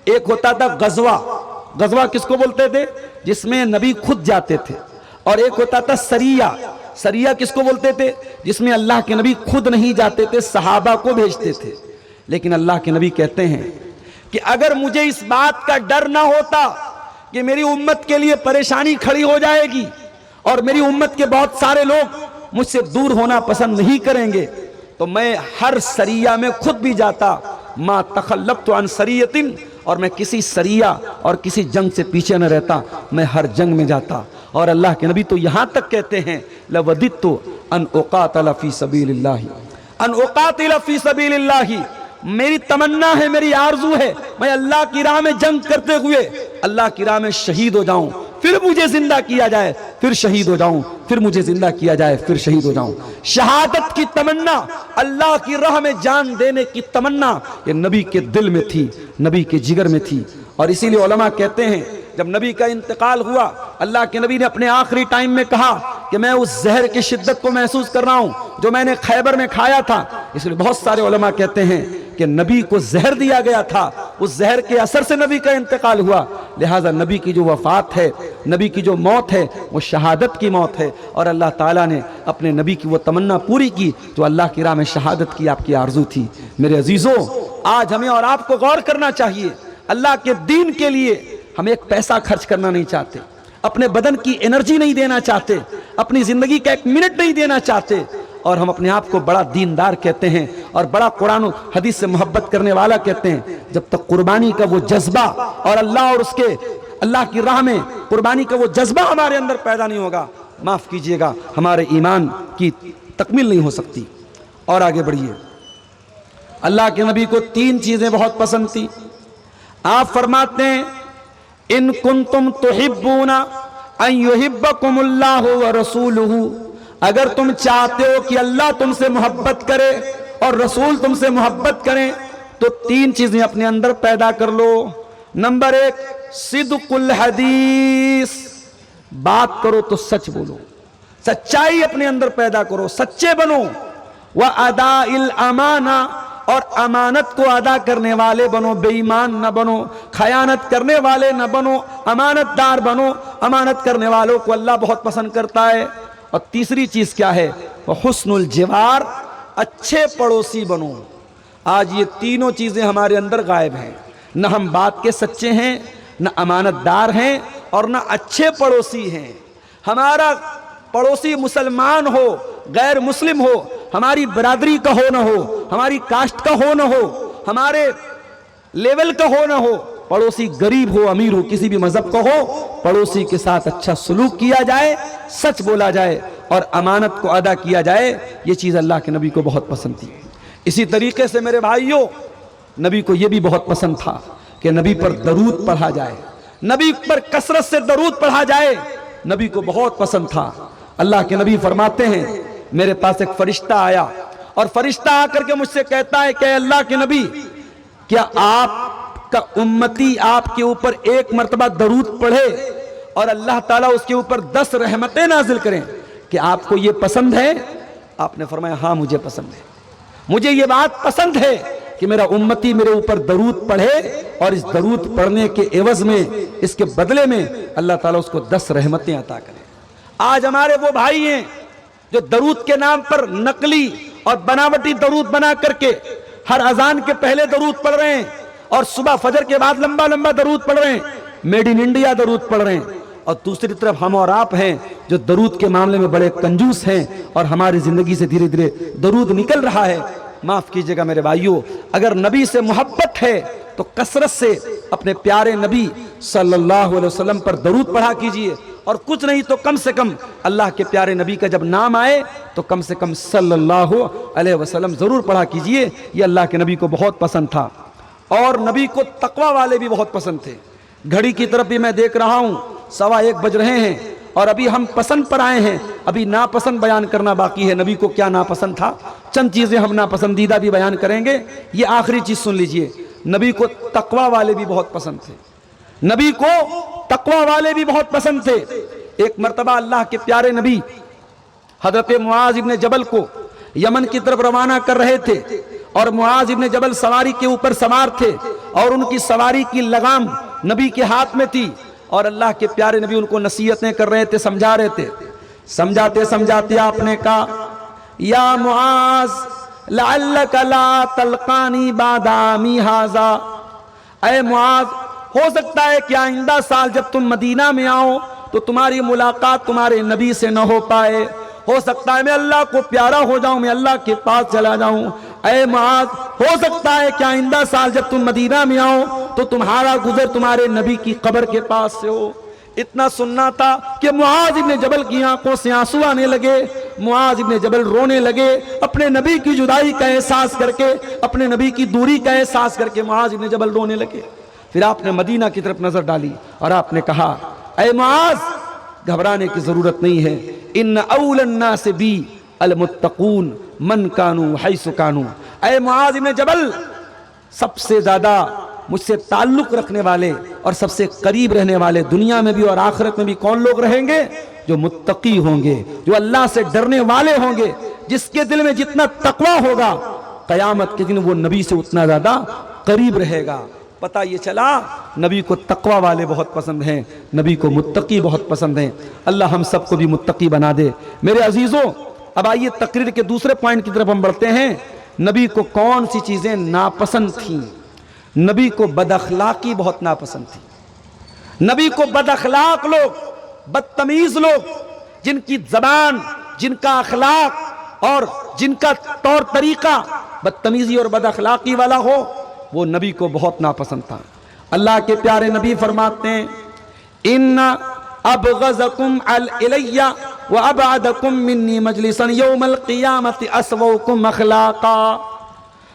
ایک ہوتا تھا غزوہ۔ غزوہ کس کو بولتے تھے؟ جس میں نبی خود جاتے تھے۔ اور ایک ہوتا تھا سریہ۔ سریہ کس کو بولتے تھے؟ جس میں اللہ کے نبی خود نہیں جاتے تھے، صحابہ کو بھیجتے تھے۔ لیکن اللہ کے نبی کہتے ہیں کہ اگر مجھے اس بات کا ڈر نہ ہوتا کہ میری امت کے لیے پریشانی کھڑی ہو جائے گی اور میری امت کے بہت سارے لوگ مجھ سے دور ہونا پسند نہیں کریں گے، تو میں ہر سریہ میں خود بھی جاتا۔ ما تخلفت عن سریۃ، اور میں کسی سریہ اور کسی جنگ سے پیچھے نہ رہتا، میں ہر جنگ میں جاتا۔ اور اللہ کے نبی تو یہاں تک کہتے ہیں لَوَدِدْتُ أَنْ أُقَاتِلَ فِي سَبِيلِ اللَّهِ، أَنْ أُقَاتِلَ فِي سَبِيلِ اللَّهِ، میری تمنا ہے، میری آرزو ہے، میں اللہ کی راہ میں جنگ کرتے ہوئے اللہ کی راہ میں شہید ہو جاؤں، پھر مجھے زندہ کیا جائے، پھر شہید ہو جاؤں، پھر مجھے زندہ کیا جائے، پھر شہید ہو جاؤں۔ شہادت کی تمنا، اللہ کی راہ میں جان دینے کی تمنا، یہ نبی کے دل میں تھی، نبی کے جگر میں تھی۔ اور اسی لیے علماء کہتے ہیں جب نبی کا انتقال ہوا، اللہ کے نبی نے اپنے آخری ٹائم میں کہا کہ میں اس زہر کی شدت کو محسوس کر رہا ہوں جو میں نے خیبر میں کھایا تھا۔ اس لیے بہت سارے علماء کہتے ہیں کہ نبی کو زہر دیا گیا تھا، اس زہر کے اثر سے نبی کا انتقال ہوا، لہٰذا نبی کی جو وفات ہے، نبی کی جو موت ہے، وہ شہادت کی موت ہے۔ اور اللہ تعالیٰ نے اپنے نبی کی وہ تمنا پوری کی جو اللہ کی راہ میں شہادت کی آپ کی آرزو تھی۔ میرے عزیزوں، آج ہمیں اور آپ کو غور کرنا چاہیے، اللہ کے دین کے لیے ہم ایک پیسہ خرچ کرنا نہیں چاہتے، اپنے بدن کی انرجی نہیں دینا چاہتے، اپنی زندگی کا ایک منٹ نہیں دینا چاہتے، اور ہم اپنے آپ کو بڑا دیندار کہتے ہیں اور بڑا قرآن و حدیث سے محبت کرنے والا کہتے ہیں۔ جب تک قربانی کا وہ جذبہ اور اللہ کی راہ میں قربانی کا وہ جذبہ ہمارے اندر پیدا نہیں ہوگا، معاف کیجئے گا، ہمارے ایمان کی تکمیل نہیں ہو سکتی۔ اور آگے بڑھیے، اللہ کے نبی کو 3 چیزیں بہت پسند تھی۔ آپ فرماتے ہیں ان کنتم تحبون ان یحبکم اللہ ورسولہ، اگر تم چاہتے ہو کہ اللہ تم سے محبت کرے اور رسول تم سے محبت کریں تو 3 چیزیں اپنے اندر پیدا کر لو۔ نمبر 1، صدق الحدیث، بات کرو تو سچ بولو، سچائی اپنے اندر پیدا کرو، سچے بنو۔ وَأَدَاءِ الْأَمَانَةِ، اور امانت کو ادا کرنے والے بنو، بے ایمان نہ بنو، خیانت کرنے والے نہ بنو، امانت دار بنو۔ امانت کرنے والوں کو اللہ بہت پسند کرتا ہے۔ اور تیسری چیز کیا ہے؟ حسن الجوار، اچھے پڑوسی بنو۔ آج یہ تینوں چیزیں ہمارے اندر غائب ہیں، نہ ہم بات کے سچے ہیں، نہ امانت دار ہیں، اور نہ اچھے پڑوسی ہیں۔ ہمارا پڑوسی مسلمان ہو، غیر مسلم ہو، ہماری برادری کا ہو نہ ہو، ہماری کاسٹ کا ہو نہ ہو، ہمارے لیول کا ہو نہ ہو، پڑوسی غریب ہو امیر ہو، کسی بھی مذہب کا ہو، پڑوسی کے ساتھ اچھا سلوک کیا جائے، سچ بولا جائے اور امانت کو ادا کیا جائے یہ چیز اللہ کے نبی کو بہت پسند تھی۔ اسی طریقے سے میرے بھائیوں، نبی کو یہ بھی بہت پسند تھا کہ نبی پر درود پڑھا جائے، نبی پر کثرت سے درود پڑھا جائے، نبی کو بہت پسند تھا۔ اللہ کے نبی فرماتے ہیں میرے پاس ایک فرشتہ آیا اور فرشتہ آ کر کے مجھ سے کہتا ہے کہ اللہ کے نبی، کیا آپ کا امتی آپ کے اوپر ایک مرتبہ درود پڑھے اور اللہ تعالیٰ اس کے اوپر 10 رحمتیں نازل کریں، کہ آپ کو یہ پسند ہے؟ آپ نے فرمایا ہاں مجھے پسند ہے، مجھے یہ بات پسند ہے کہ میرا امتی میرے اوپر درود پڑھے اور اس درود پڑھنے کے عوض میں، اس کے بدلے میں اللہ تعالیٰ اس کو 10 رحمتیں عطا کرے۔ آج ہمارے وہ بھائی ہیں جو درود کے نام پر نقلی اور بناوٹی درود بنا کر کے ہر اذان کے پہلے درود پڑھ رہے ہیں اور صبح فجر کے بعد لمبا لمبا درود پڑھ رہے ہیں، میڈ ان انڈیا درود پڑھ رہے ہیں، اور دوسری طرف ہم اور آپ ہیں جو درود کے معاملے میں بڑے کنجوس ہیں اور ہماری زندگی سے دھیرے دھیرے درود نکل رہا ہے۔ معاف کیجئے گا میرے بھائیوں، اگر نبی سے محبت ہے تو کثرت سے اپنے پیارے نبی صلی اللہ علیہ وسلم پر درود پڑھا کیجئے، اور کچھ نہیں تو کم سے کم اللہ کے پیارے نبی کا جب نام آئے تو کم سے کم صلی اللہ علیہ وسلم ضرور پڑھا کیجئے۔ یہ اللہ کے نبی کو بہت پسند تھا، اور نبی کو تقوی والے بھی بہت پسند تھے۔ گھڑی کی طرف بھی میں دیکھ رہا ہوں 1:15 بج رہے ہیں اور ابھی ہم پسند پر آئے ہیں، ابھی ناپسند بیان کرنا باقی ہے۔ نبی کو کیا ناپسند تھا، چند چیزیں ہم ناپسندیدہ بھی بیان کریں گے۔ یہ آخری چیز سن لیجئے، نبی کو تقوی والے بھی بہت پسند تھے، نبی کو تقوی والے بھی بہت پسند تھے۔ ایک مرتبہ اللہ کے پیارے نبی حضرت معاذ ابن جبل کو یمن کی طرف روانہ کر رہے تھے، اور معاذ ابن جبل سواری کے اوپر سوار تھے اور ان کی سواری کی لگام نبی کے ہاتھ میں تھی، اور اللہ کے پیارے نبی ان کو نصیحتیں کر رہے تھے، سمجھا رہے تھے۔ سمجھاتے سمجھاتے آپ نے کہا یا معاذ لعلک لا تلقانی بعد عامی ھذا، اے معاذ ہو سکتا ہے کہ آئندہ سال جب تم مدینہ میں آؤ تو تمہاری ملاقات تمہارے نبی سے نہ ہو پائے، ہو سکتا ہے میں اللہ کو پیارا ہو جاؤں، میں اللہ کے پاس چلا جاؤں۔ اے معاذ ہو سکتا ہے کہ آئندہ سال جب تم مدینہ میں آؤ تو تمہارا گزر تمہارے نبی کی قبر کے پاس سے ہو۔ اتنا سننا تھا کہ معاذ ابن جبل کی آنکھوں سے آنسو آنے لگے، معاذ ابن جبل رونے لگے، اپنے نبی کی جدائی کا احساس کر کے، اپنے نبی کی دوری کا احساس کر کے معاذ ابن جبل رونے لگے۔ پھر آپ نے مدینہ کی طرف نظر ڈالی اور آپ نے کہا اے معاذ گھبرانے کی ضرورت نہیں ہے، ان اول الناس بی المتقون من کانوا حیث کانوا، اے معاذ ابن جبل سب سے زیادہ مجھ سے تعلق رکھنے والے اور سب سے قریب رہنے والے دنیا میں بھی اور آخرت میں بھی کون لوگ رہیں گے؟ جو متقی ہوں گے، جو اللہ سے ڈرنے والے ہوں گے، جس کے دل میں جتنا تقوی ہوگا قیامت کے دن وہ نبی سے اتنا زیادہ قریب رہے گا۔ پتہ یہ چلا نبی کو تقوی والے بہت پسند ہیں، نبی کو متقی بہت پسند ہیں۔ اللہ ہم سب کو بھی متقی بنا دے۔ میرے عزیزوں، اب آئیے تقریر کے دوسرے پوائنٹ کی طرف ہم بڑھتے ہیں۔ نبی کو کون سی چیزیں ناپسند تھیں؟ نبی کو بد اخلاقی بہت ناپسند تھی۔ نبی کو بد اخلاق لوگ، بدتمیز لوگ، جن کی زبان، جن کا اخلاق اور جن کا طور طریقہ بدتمیزی اور بد اخلاقی والا ہو، وہ نبی کو بہت ناپسند تھا۔ اللہ کے پیارے نبی فرماتے ہیں ان ابغضکم الی وابعدکم منی مجلسا یوم القیامت اسوؤکم اخلاقا،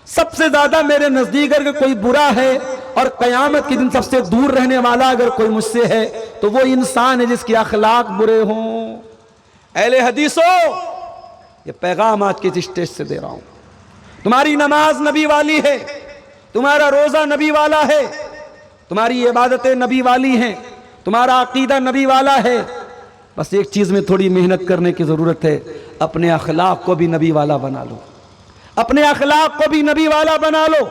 سب سے زیادہ میرے نزدیک اگر کوئی برا ہے اور قیامت کے دن سب سے دور رہنے والا اگر کوئی مجھ سے ہے تو وہ انسان ہے جس کے اخلاق برے ہوں۔ اہل حدیثوں، یہ پیغام آج کے اسٹیج سے دے رہا ہوں، تمہاری نماز نبی والی ہے، تمہارا روزہ نبی والا ہے، تمہاری عبادتیں نبی والی ہیں، تمہارا عقیدہ نبی والا ہے، بس ایک چیز میں تھوڑی محنت کرنے کی ضرورت ہے، اپنے اخلاق کو بھی نبی والا بنا لو، اپنے اخلاق کو بھی نبی والا بنا لو۔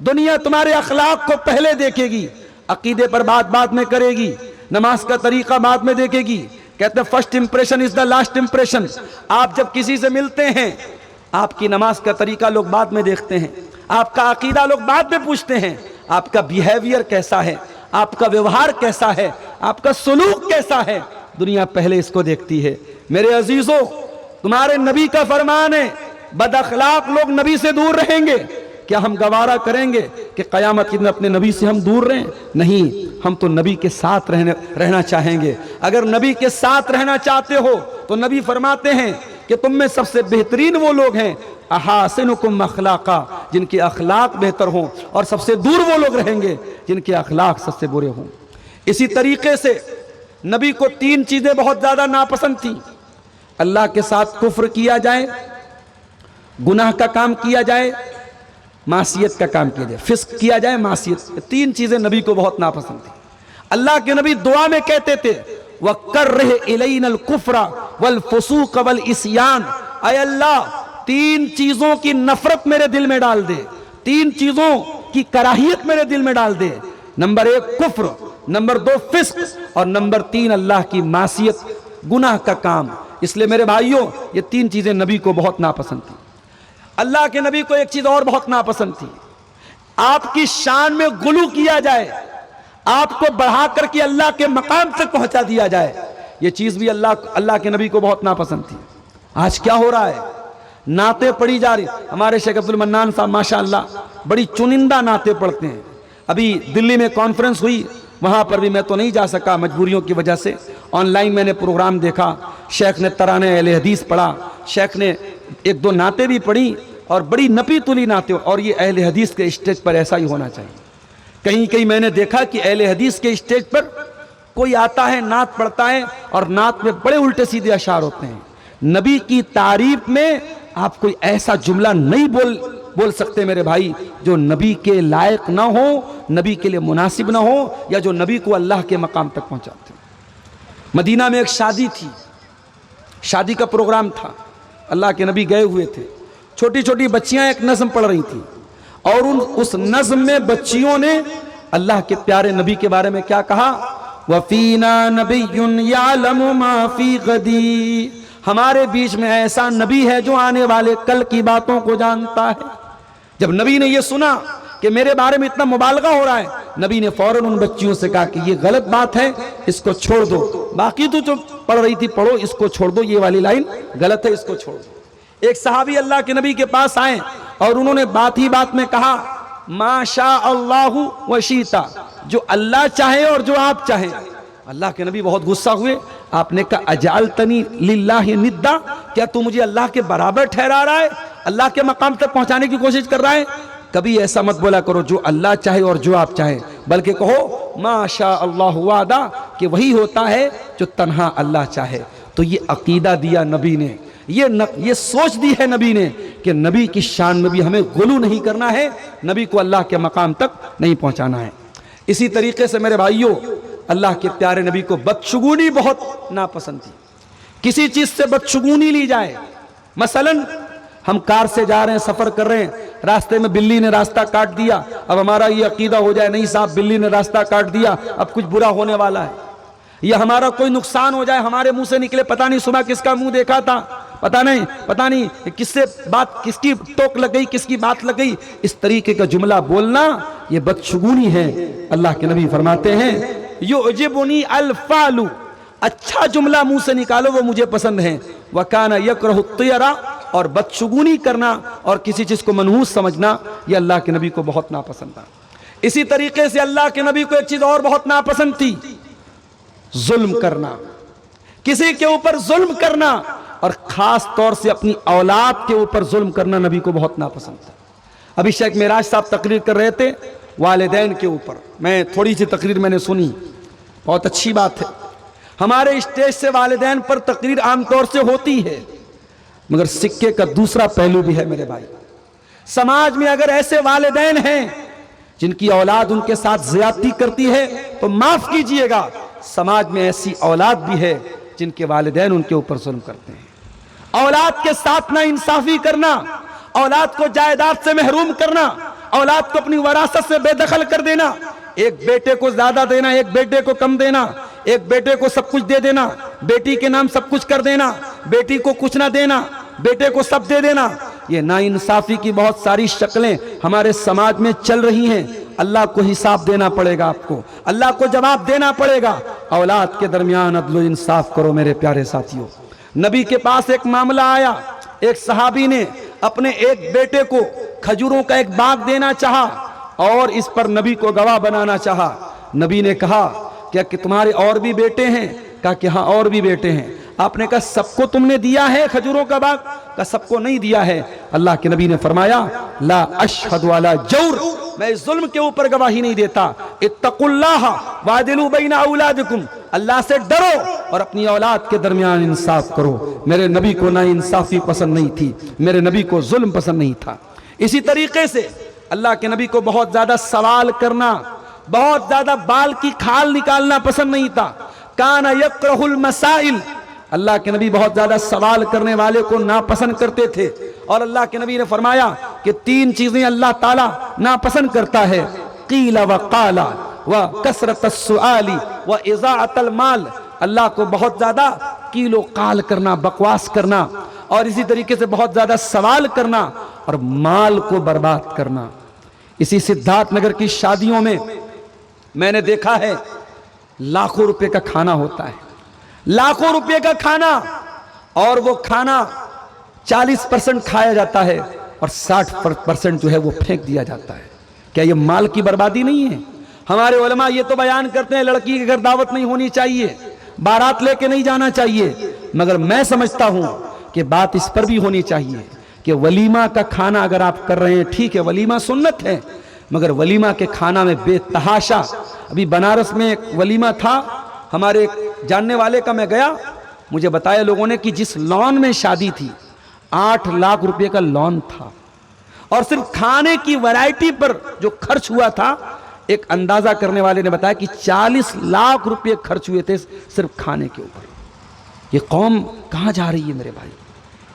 دنیا تمہارے اخلاق کو پہلے دیکھے گی، عقیدے پر بات میں کرے گی، نماز کا طریقہ بعد میں دیکھے گی۔ کہتے ہیں first impression is the last impression. آپ جب کسی سے ملتے ہیں آپ کی نماز کا طریقہ لوگ بعد میں دیکھتے ہیں، آپ کا عقیدہ لوگ بعد میں پوچھتے ہیں، آپ کا بیہیویئر کیسا ہے، آپ کا ویوہار کیسا ہے، آپ کا سلوک کیسا ہے، دنیا پہلے اس کو دیکھتی ہے۔ میرے عزیزوں، تمہارے نبی کا فرمان ہے بد اخلاق لوگ نبی سے دور رہیں گے۔ کیا ہم گوارا کریں گے کہ قیامت کے دن اپنے نبی سے ہم دور رہیں؟ نہیں، ہم تو نبی کے ساتھ رہنا چاہیں گے۔ اگر نبی کے ساتھ رہنا چاہتے ہو تو نبی فرماتے ہیں کہ تم میں سب سے بہترین وہ لوگ ہیں احاسنکم اخلاقا، جن کے اخلاق بہتر ہوں، اور سب سے دور وہ لوگ رہیں گے جن کے اخلاق سب سے برے ہوں۔ اسی طریقے سے نبی کو 3 چیزیں بہت زیادہ ناپسند تھیں: اللہ کے ساتھ کفر کیا جائے، گناہ کا کام کیا جائے، معصیت کا کام کیا جائے، فسق کیا جائے، معصیت۔ 3 چیزیں نبی کو بہت ناپسند تھیں۔ اللہ کے نبی دعا میں کہتے تھے وَقَرِّهْ إِلَيْنَا الْكُفْرَ وَالْفُسُوقَ وَالْعِصْيَانَ، اے اللہ 3 چیزوں کی نفرت میرے دل میں ڈال دے، 3 چیزوں کی کراہیت میرے دل میں ڈال دے۔ نمبر 1 کفر، نمبر 2 فسق، اور نمبر 3 اللہ کی معصیت، گناہ کا کام۔ اس لئے میرے بھائیوں یہ 3 چیزیں نبی کو بہت ناپسند تھی۔ اللہ کے نبی کو ایک چیز اور بہت ناپسند تھی، آپ کی شان میں غلو کیا جائے، آپ کو بڑھا کر کے اللہ کے مقام تک پہنچا دیا جائے۔ یہ چیز بھی اللہ کے نبی کو بہت ناپسند تھی۔ آج کیا ہو رہا ہے؟ نعتیں پڑھی جا رہی۔ ہمارے شیخ عبد المنان صاحب ماشاءاللہ بڑی چنندہ نعتیں پڑھتے ہیں۔ ابھی دلی میں کانفرنس ہوئی، وہاں پر بھی میں تو نہیں جا سکا مجبوریوں کی وجہ سے، آن لائن میں نے پروگرام دیکھا۔ شیخ نے ترانہ اہل حدیث پڑھا، شیخ نے 1-2 نعتیں بھی پڑھی، اور بڑی نپی تلی نعتیں، اور یہ اہل حدیث کے اسٹیج پر ایسا ہی ہونا چاہیے۔ کہیں میں نے دیکھا کہ اہل حدیث کے اسٹیج پر کوئی آتا ہے، نعت پڑھتا ہے، اور نعت میں بڑے الٹے سیدھے اشعار ہوتے ہیں۔ نبی کی تعریف میں آپ کوئی ایسا جملہ نہیں بول سکتے میرے بھائی جو نبی کے لائق نہ ہو، نبی کے لیے مناسب نہ ہو، یا جو نبی کو اللہ کے مقام تک پہنچاتے۔ مدینہ میں ایک شادی تھی، شادی کا پروگرام تھا، اللہ کے نبی گئے ہوئے تھے۔ چھوٹی چھوٹی بچیاں ایک نظم پڑھ رہی تھیں، اور اس نظم میں بچیوں نے اللہ کے پیارے نبی کے بارے میں کیا کہا؟ وَفِينَا نَبِيٌّ يَعْلَمُ مَا فِي غَدِي، ہمارے بیچ میں ایسا نبی ہے جو آنے والے کل کی باتوں کو جانتا ہے۔ جب نبی نے یہ سنا کہ میرے بارے میں اتنا مبالغہ ہو رہا ہے، نبی نے فوراً ان بچیوں سے کہا کہ یہ غلط بات ہے، اس کو چھوڑ دو، باقی تو جو پڑھ رہی تھی پڑھو، اس کو چھوڑ دو، یہ والی لائن غلط ہے، اس کو چھوڑ دو۔ ایک صحابی اللہ کے نبی کے پاس آئے اور انہوں نے بات ہی بات میں کہا ما شاء اللہ و شیتا، جو اللہ چاہے اور جو آپ چاہیں۔ اللہ کے نبی بہت غصہ ہوئے، آپ نے کہا اجعلتنی للہ ندا، کیا تو مجھے اللہ کے برابر ٹھہرا رہا ہے، اللہ کے مقام تک پہنچانے کی کوشش کر رہا ہے؟ کبھی ایسا مت بولا کرو جو اللہ چاہے اور جو آپ چاہیں، بلکہ کہو ما شاء اللہ وعدہ، کہ وہی ہوتا ہے جو تنہا اللہ چاہے۔ تو یہ عقیدہ دیا نبی نے، یہ سوچ دی ہے نبی نے کہ نبی کی شان میں بھی ہمیں غلو نہیں کرنا ہے، نبی کو اللہ کے مقام تک نہیں پہنچانا ہے۔ اسی طریقے سے میرے بھائیوں، اللہ کے پیارے نبی کو بدشگونی بہت ناپسند تھی۔ کسی چیز سے بدشگونی لی جائے، مثلا ہم کار سے جا رہے ہیں، سفر کر رہے ہیں، راستے میں بلی نے راستہ کاٹ دیا، اب ہمارا یہ عقیدہ ہو جائے نہیں صاحب بلی نے راستہ کاٹ دیا، اب کچھ برا ہونے والا ہے، یا ہمارا کوئی نقصان ہو جائے، ہمارے منہ سے نکلے پتہ نہیں صبح کس کا منہ دیکھا تھا، پتہ نہیں کس سے بات، کس کی ٹوک لگ گئی، کس کی بات لگ گئی، اس طریقے کا جملہ بولنا یہ بدشگونی ہے۔ اللہ کے نبی فرماتے ہیں یعجبنی الفعل، اچھا جملہ منہ سے نکالو وہ مجھے پسند ہے، وکانا یکرہ الطیرہ، اور بدشگونی کرنا اور کسی چیز کو منحوس سمجھنا یہ اللہ کے نبی کو بہت ناپسند تھا۔ اسی طریقے سے اللہ کے نبی کو ایک چیز اور بہت ناپسند تھی، ظلم کرنا، کسی کے اوپر ظلم کرنا، اور خاص طور سے اپنی اولاد کے اوپر ظلم کرنا نبی کو بہت ناپسند تھا۔ ابھی شیخ معراج صاحب تقریر کر رہے تھے والدین کے اوپر، میں تھوڑی سی تقریر میں نے سنی، بہت اچھی بات ہے۔ ہمارے اسٹیج سے والدین پر تقریر عام طور سے ہوتی ہے، مگر سکے کا دوسرا پہلو بھی ہے میرے بھائی۔ سماج میں اگر ایسے والدین ہیں جن کی اولاد ان کے ساتھ زیادتی کرتی ہے تو معاف کیجئے گا، سماج میں ایسی اولاد بھی ہے جن کے والدین ان کے اوپر ظلم کرتے ہیں۔ اولاد کے ساتھ نا انصافی کرنا، اولاد کو جائیداد سے محروم کرنا، اولاد کو اپنی وراثت سے بے دخل کر دینا، ایک بیٹے کو زیادہ دینا، ایک بیٹے کو کم دینا، ایک بیٹے کو سب کچھ دے دینا، بیٹی کے نام سب کچھ کر دینا، بیٹی کو کچھ نہ دینا، بیٹے کو سب دے دینا، یہ ناانصافی کی بہت ساری شکلیں ہمارے سماج میں چل رہی ہیں۔ اللہ کو حساب دینا پڑے گا، آپ کو اللہ کو جواب دینا پڑے گا۔ اولاد کے درمیان عدل و انصاف کرو میرے پیارے ساتھیوں۔ نبی کے پاس ایک معاملہ آیا، ایک صحابی نے اپنے ایک بیٹے کو کھجوروں کا ایک باغ دینا چاہا اور اس پر نبی کو گواہ بنانا چاہا۔ نبی نے کہا کہ تمہارے اور بھی بیٹے ہیں؟ کہا کہ ہاں اور بھی بیٹے ہیں۔ آپ نے کہا سب کو تم نے دیا ہے کھجوروں کا باغ؟ کہا سب کو نہیں دیا ہے۔ اللہ کے نبی نے فرمایا لا اشہد علی جور، میں ظلم کے اوپر گواہی نہیں دیتا۔ اتقوا اللہ وعدلوا بین اولادکم، اللہ سے ڈرو اور اپنی اولاد کے درمیان انصاف کرو۔ میرے نبی کو نا انصافی پسند نہیں تھی، میرے نبی کو ظلم پسند نہیں تھا۔ اسی طریقے سے اللہ کے نبی کو بہت زیادہ سوال کرنا، بہت زیادہ بال کی کھال نکالنا پسند نہیں تھا۔ کان یکرہ المسائل، اللہ کے نبی بہت زیادہ سوال کرنے والے کو ناپسند کرتے تھے، اور اللہ کے نبی نے فرمایا کہ 3 چیزیں اللہ تعالیٰ ناپسند کرتا ہے، قیل وقال وکثرت السؤال واضاعت المال۔ اللہ کو بہت زیادہ قیل و قال کرنا، بکواس کرنا، اور اسی طریقے سے بہت زیادہ سوال کرنا اور مال کو برباد کرنا۔ اسی سدھارتھ نگر کی شادیوں میں نے دیکھا ہے لاکھوں روپے کا کھانا ہوتا ہے، لاکھوں روپے کا کھانا، اور وہ کھانا 40% کھایا جاتا ہے اور 60% جو ہے وہ پھینک دیا جاتا ہے۔ کیا یہ مال کی بربادی نہیں ہے؟ ہمارے علماء یہ تو بیان کرتے ہیں لڑکی کے گھر دعوت نہیں ہونی چاہیے، بارات لے کے نہیں جانا چاہیے، مگر میں سمجھتا ہوں کہ بات اس پر بھی ہونی چاہیے کہ ولیمہ کا کھانا اگر آپ کر رہے ہیں ٹھیک ہے، ولیمہ سنت ہے، مگر ولیمہ کے کھانا میں بے تحاشا، ابھی بنارس میں ایک ولیمہ تھا ہمارے ایک جاننے والے کا، میں گیا، مجھے بتایا لوگوں نے کہ جس لون میں شادی تھی 8 لاکھ روپے کا لون تھا، اور صرف کھانے کی ورائٹی پر جو خرچ ہوا تھا، ایک اندازہ کرنے والے نے بتایا کہ 40 لاکھ روپے خرچ ہوئے تھے صرف کھانے کے اوپر۔ یہ قوم کہاں جا رہی ہے میرے بھائی؟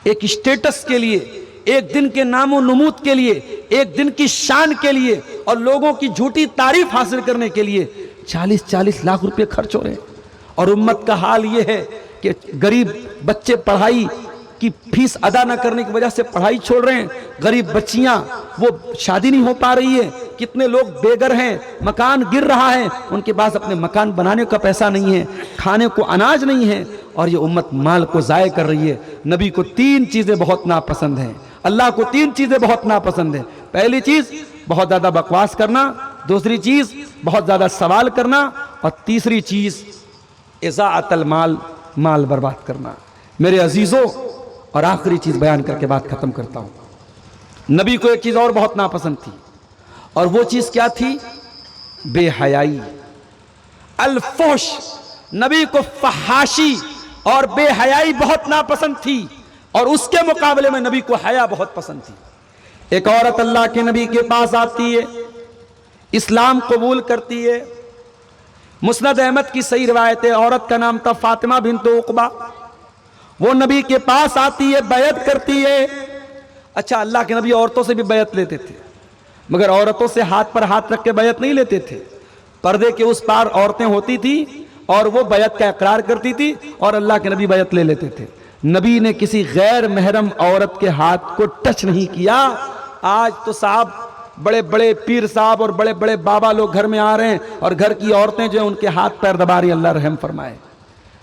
ایک اسٹیٹس کے لیے، ایک دن کے نام و نمود کے لیے، ایک دن کی شان کے لیے، اور لوگوں کی جھوٹی تعریف حاصل کرنے کے لیے 40 لاکھ روپے خرچ ہو رہے ہیں۔ اور امت کا حال یہ ہے کہ غریب بچے پڑھائی کی فیس ادا نہ کرنے کی وجہ سے پڑھائی چھوڑ رہے ہیں، غریب بچیاں وہ شادی نہیں ہو پا رہی ہے، کتنے لوگ بے گھر ہیں، مکان گر رہا ہے، ان کے پاس اپنے مکان بنانے کا پیسہ نہیں ہے، کھانے کو اناج نہیں ہے، اور یہ امت مال کو ضائع کر رہی ہے۔ نبی کو 3 چیزیں بہت ناپسند ہیں، اللہ کو 3 چیزیں بہت ناپسند ہیں۔ پہلی چیز بہت زیادہ بکواس کرنا، دوسری چیز بہت زیادہ سوال کرنا، اور تیسری چیز اضاعت المال، مال برباد کرنا۔ میرے عزیزوں، اور آخری چیز بیان کر کے بات ختم کرتا ہوں، نبی کو ایک چیز اور بہت ناپسند تھی، اور وہ چیز کیا تھی؟ بے حیائی، الفحش۔ نبی کو فحاشی اور بے حیائی بہت ناپسند تھی، اور اس کے مقابلے میں نبی کو حیا بہت پسند تھی۔ ایک عورت اللہ کے نبی کے پاس آتی ہے، اسلام قبول کرتی ہے، مسند احمد کی صحیح روایت ہے، عورت کا نام تھا فاطمہ بنت عقبہ، وہ نبی کے پاس آتی ہے، بیعت کرتی ہے۔ اچھا، اللہ کے نبی عورتوں سے بھی بیعت لیتے تھے، مگر عورتوں سے ہاتھ پر ہاتھ رکھ کے بیعت نہیں لیتے تھے، پردے کے اس پار عورتیں ہوتی تھی اور وہ بیعت کا اقرار کرتی تھی اور اللہ کے نبی بیعت لے لیتے تھے۔ نبی نے کسی غیر محرم عورت کے ہاتھ کو ٹچ نہیں کیا۔ آج تو صاحب بڑے بڑے پیر صاحب اور بڑے بڑے بابا لوگ گھر میں آ رہے ہیں اور گھر کی عورتیں جو ہیں ان کے ہاتھ پیر دبا رہی ہیں، اللہ رحم فرمائے۔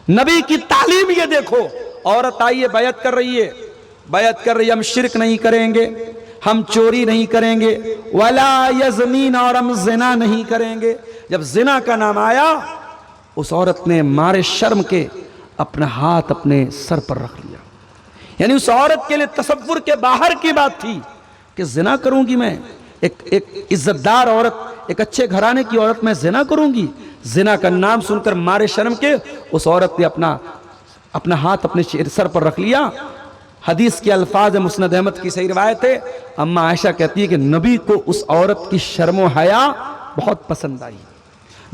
نبی کی تعلیم یہ دیکھو، عورت آئی ہے، بیعت کر رہی ہے، بیعت کر رہی ہے، ہم شرک نہیں کریں گے، ہم چوری نہیں کریں گے، ولا یزنین، اور ہم زنا نہیں کریں گے۔ جب زنا کا نام آیا، اس عورت نے مارے شرم کے اپنا ہاتھ اپنے سر پر رکھ لیا۔ یعنی اس عورت کے لیے تصور کے باہر کی بات تھی کہ زنا کروں گی میں، ایک عزت دار عورت، ایک اچھے گھرانے کی عورت میں زنا کروں گی؟ زنا کا نام سن کر مارے شرم کے اس عورت نے اپنا ہاتھ اپنے سر پر رکھ لیا۔ حدیث کے الفاظ مسند احمد کی صحیح روایت ہے، اما عائشہ کہتی ہے کہ نبی کو اس عورت کی شرم و حیا بہت پسند آئی،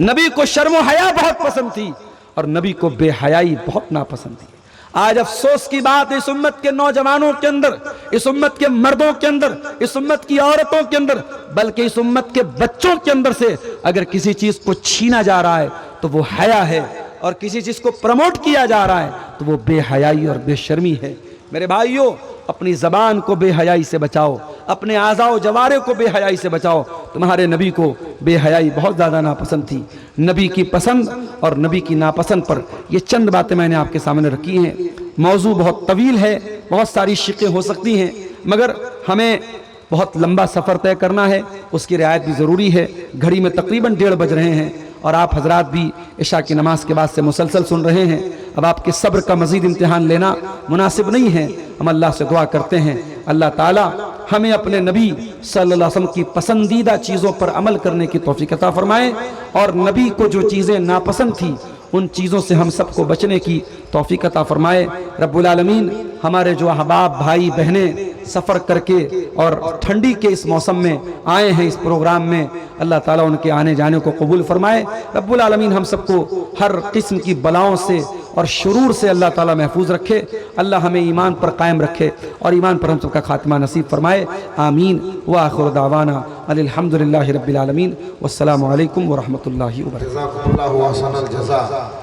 نبی کو شرم و حیا بہت پسند تھی، اور نبی کو بے حیائی بہت ناپسند تھی۔ آج افسوس کی بات، اس امت کے نوجوانوں کے اندر، اس امت کے مردوں کے اندر، اس امت کی عورتوں کے اندر، بلکہ اس امت کے بچوں کے اندر سے اگر کسی چیز کو چھینا جا رہا ہے تو وہ حیا ہے، اور کسی چیز کو پروموٹ کیا جا رہا ہے تو وہ بے حیائی اور بے شرمی ہے۔ میرے بھائیوں، اپنی زبان کو بے حیائی سے بچاؤ، اپنے اعضاء و جوارح کو بے حیائی سے بچاؤ۔ تمہارے نبی کو بے حیائی بہت زیادہ ناپسند تھی۔ نبی کی پسند اور نبی کی ناپسند پر یہ چند باتیں میں نے آپ کے سامنے رکھی ہیں۔ موضوع بہت طویل ہے، بہت ساری شقیں ہو سکتی ہیں، مگر ہمیں بہت لمبا سفر طے کرنا ہے، اس کی رعایت بھی ضروری ہے۔ گھڑی میں تقریباً 1:30 بج رہے ہیں اور آپ حضرات بھی عشاء کی نماز کے بعد سے مسلسل سن رہے ہیں. اب آپ کے صبر کا مزید امتحان لینا مناسب نہیں ہے. ہم اللہ سے دعا کرتے ہیں اللہ تعالی ہمیں اپنے نبی صلی اللہ علیہ وسلم کی پسندیدہ چیزوں پر عمل کرنے کی توفیق عطا فرمائے، اور نبی کو جو چیزیں ناپسند تھیں ان چیزوں سے ہم سب کو بچنے کی توفیق عطا فرمائے. رب العالمین ہمارے جو احباب بھائی بہنیں سفر کر کے اور ٹھنڈی کے اس موسم میں آئے ہیں اس پروگرام میں، اللہ تعالیٰ ان کے آنے جانے کو قبول فرمائے. رب العالمین ہم سب کو ہر قسم کی بلاؤں سے اور شرور سے اللہ تعالیٰ محفوظ رکھے. اللہ ہمیں ایمان پر قائم رکھے اور ایمان پر ہم سب کا خاتمہ نصیب فرمائے. آمین. وآخر دعوانا الحمدللہ رب العالمین، والسلام علیکم ورحمۃ اللہ وبرکاتہ. جزاکم اللہ احسن الجزاء.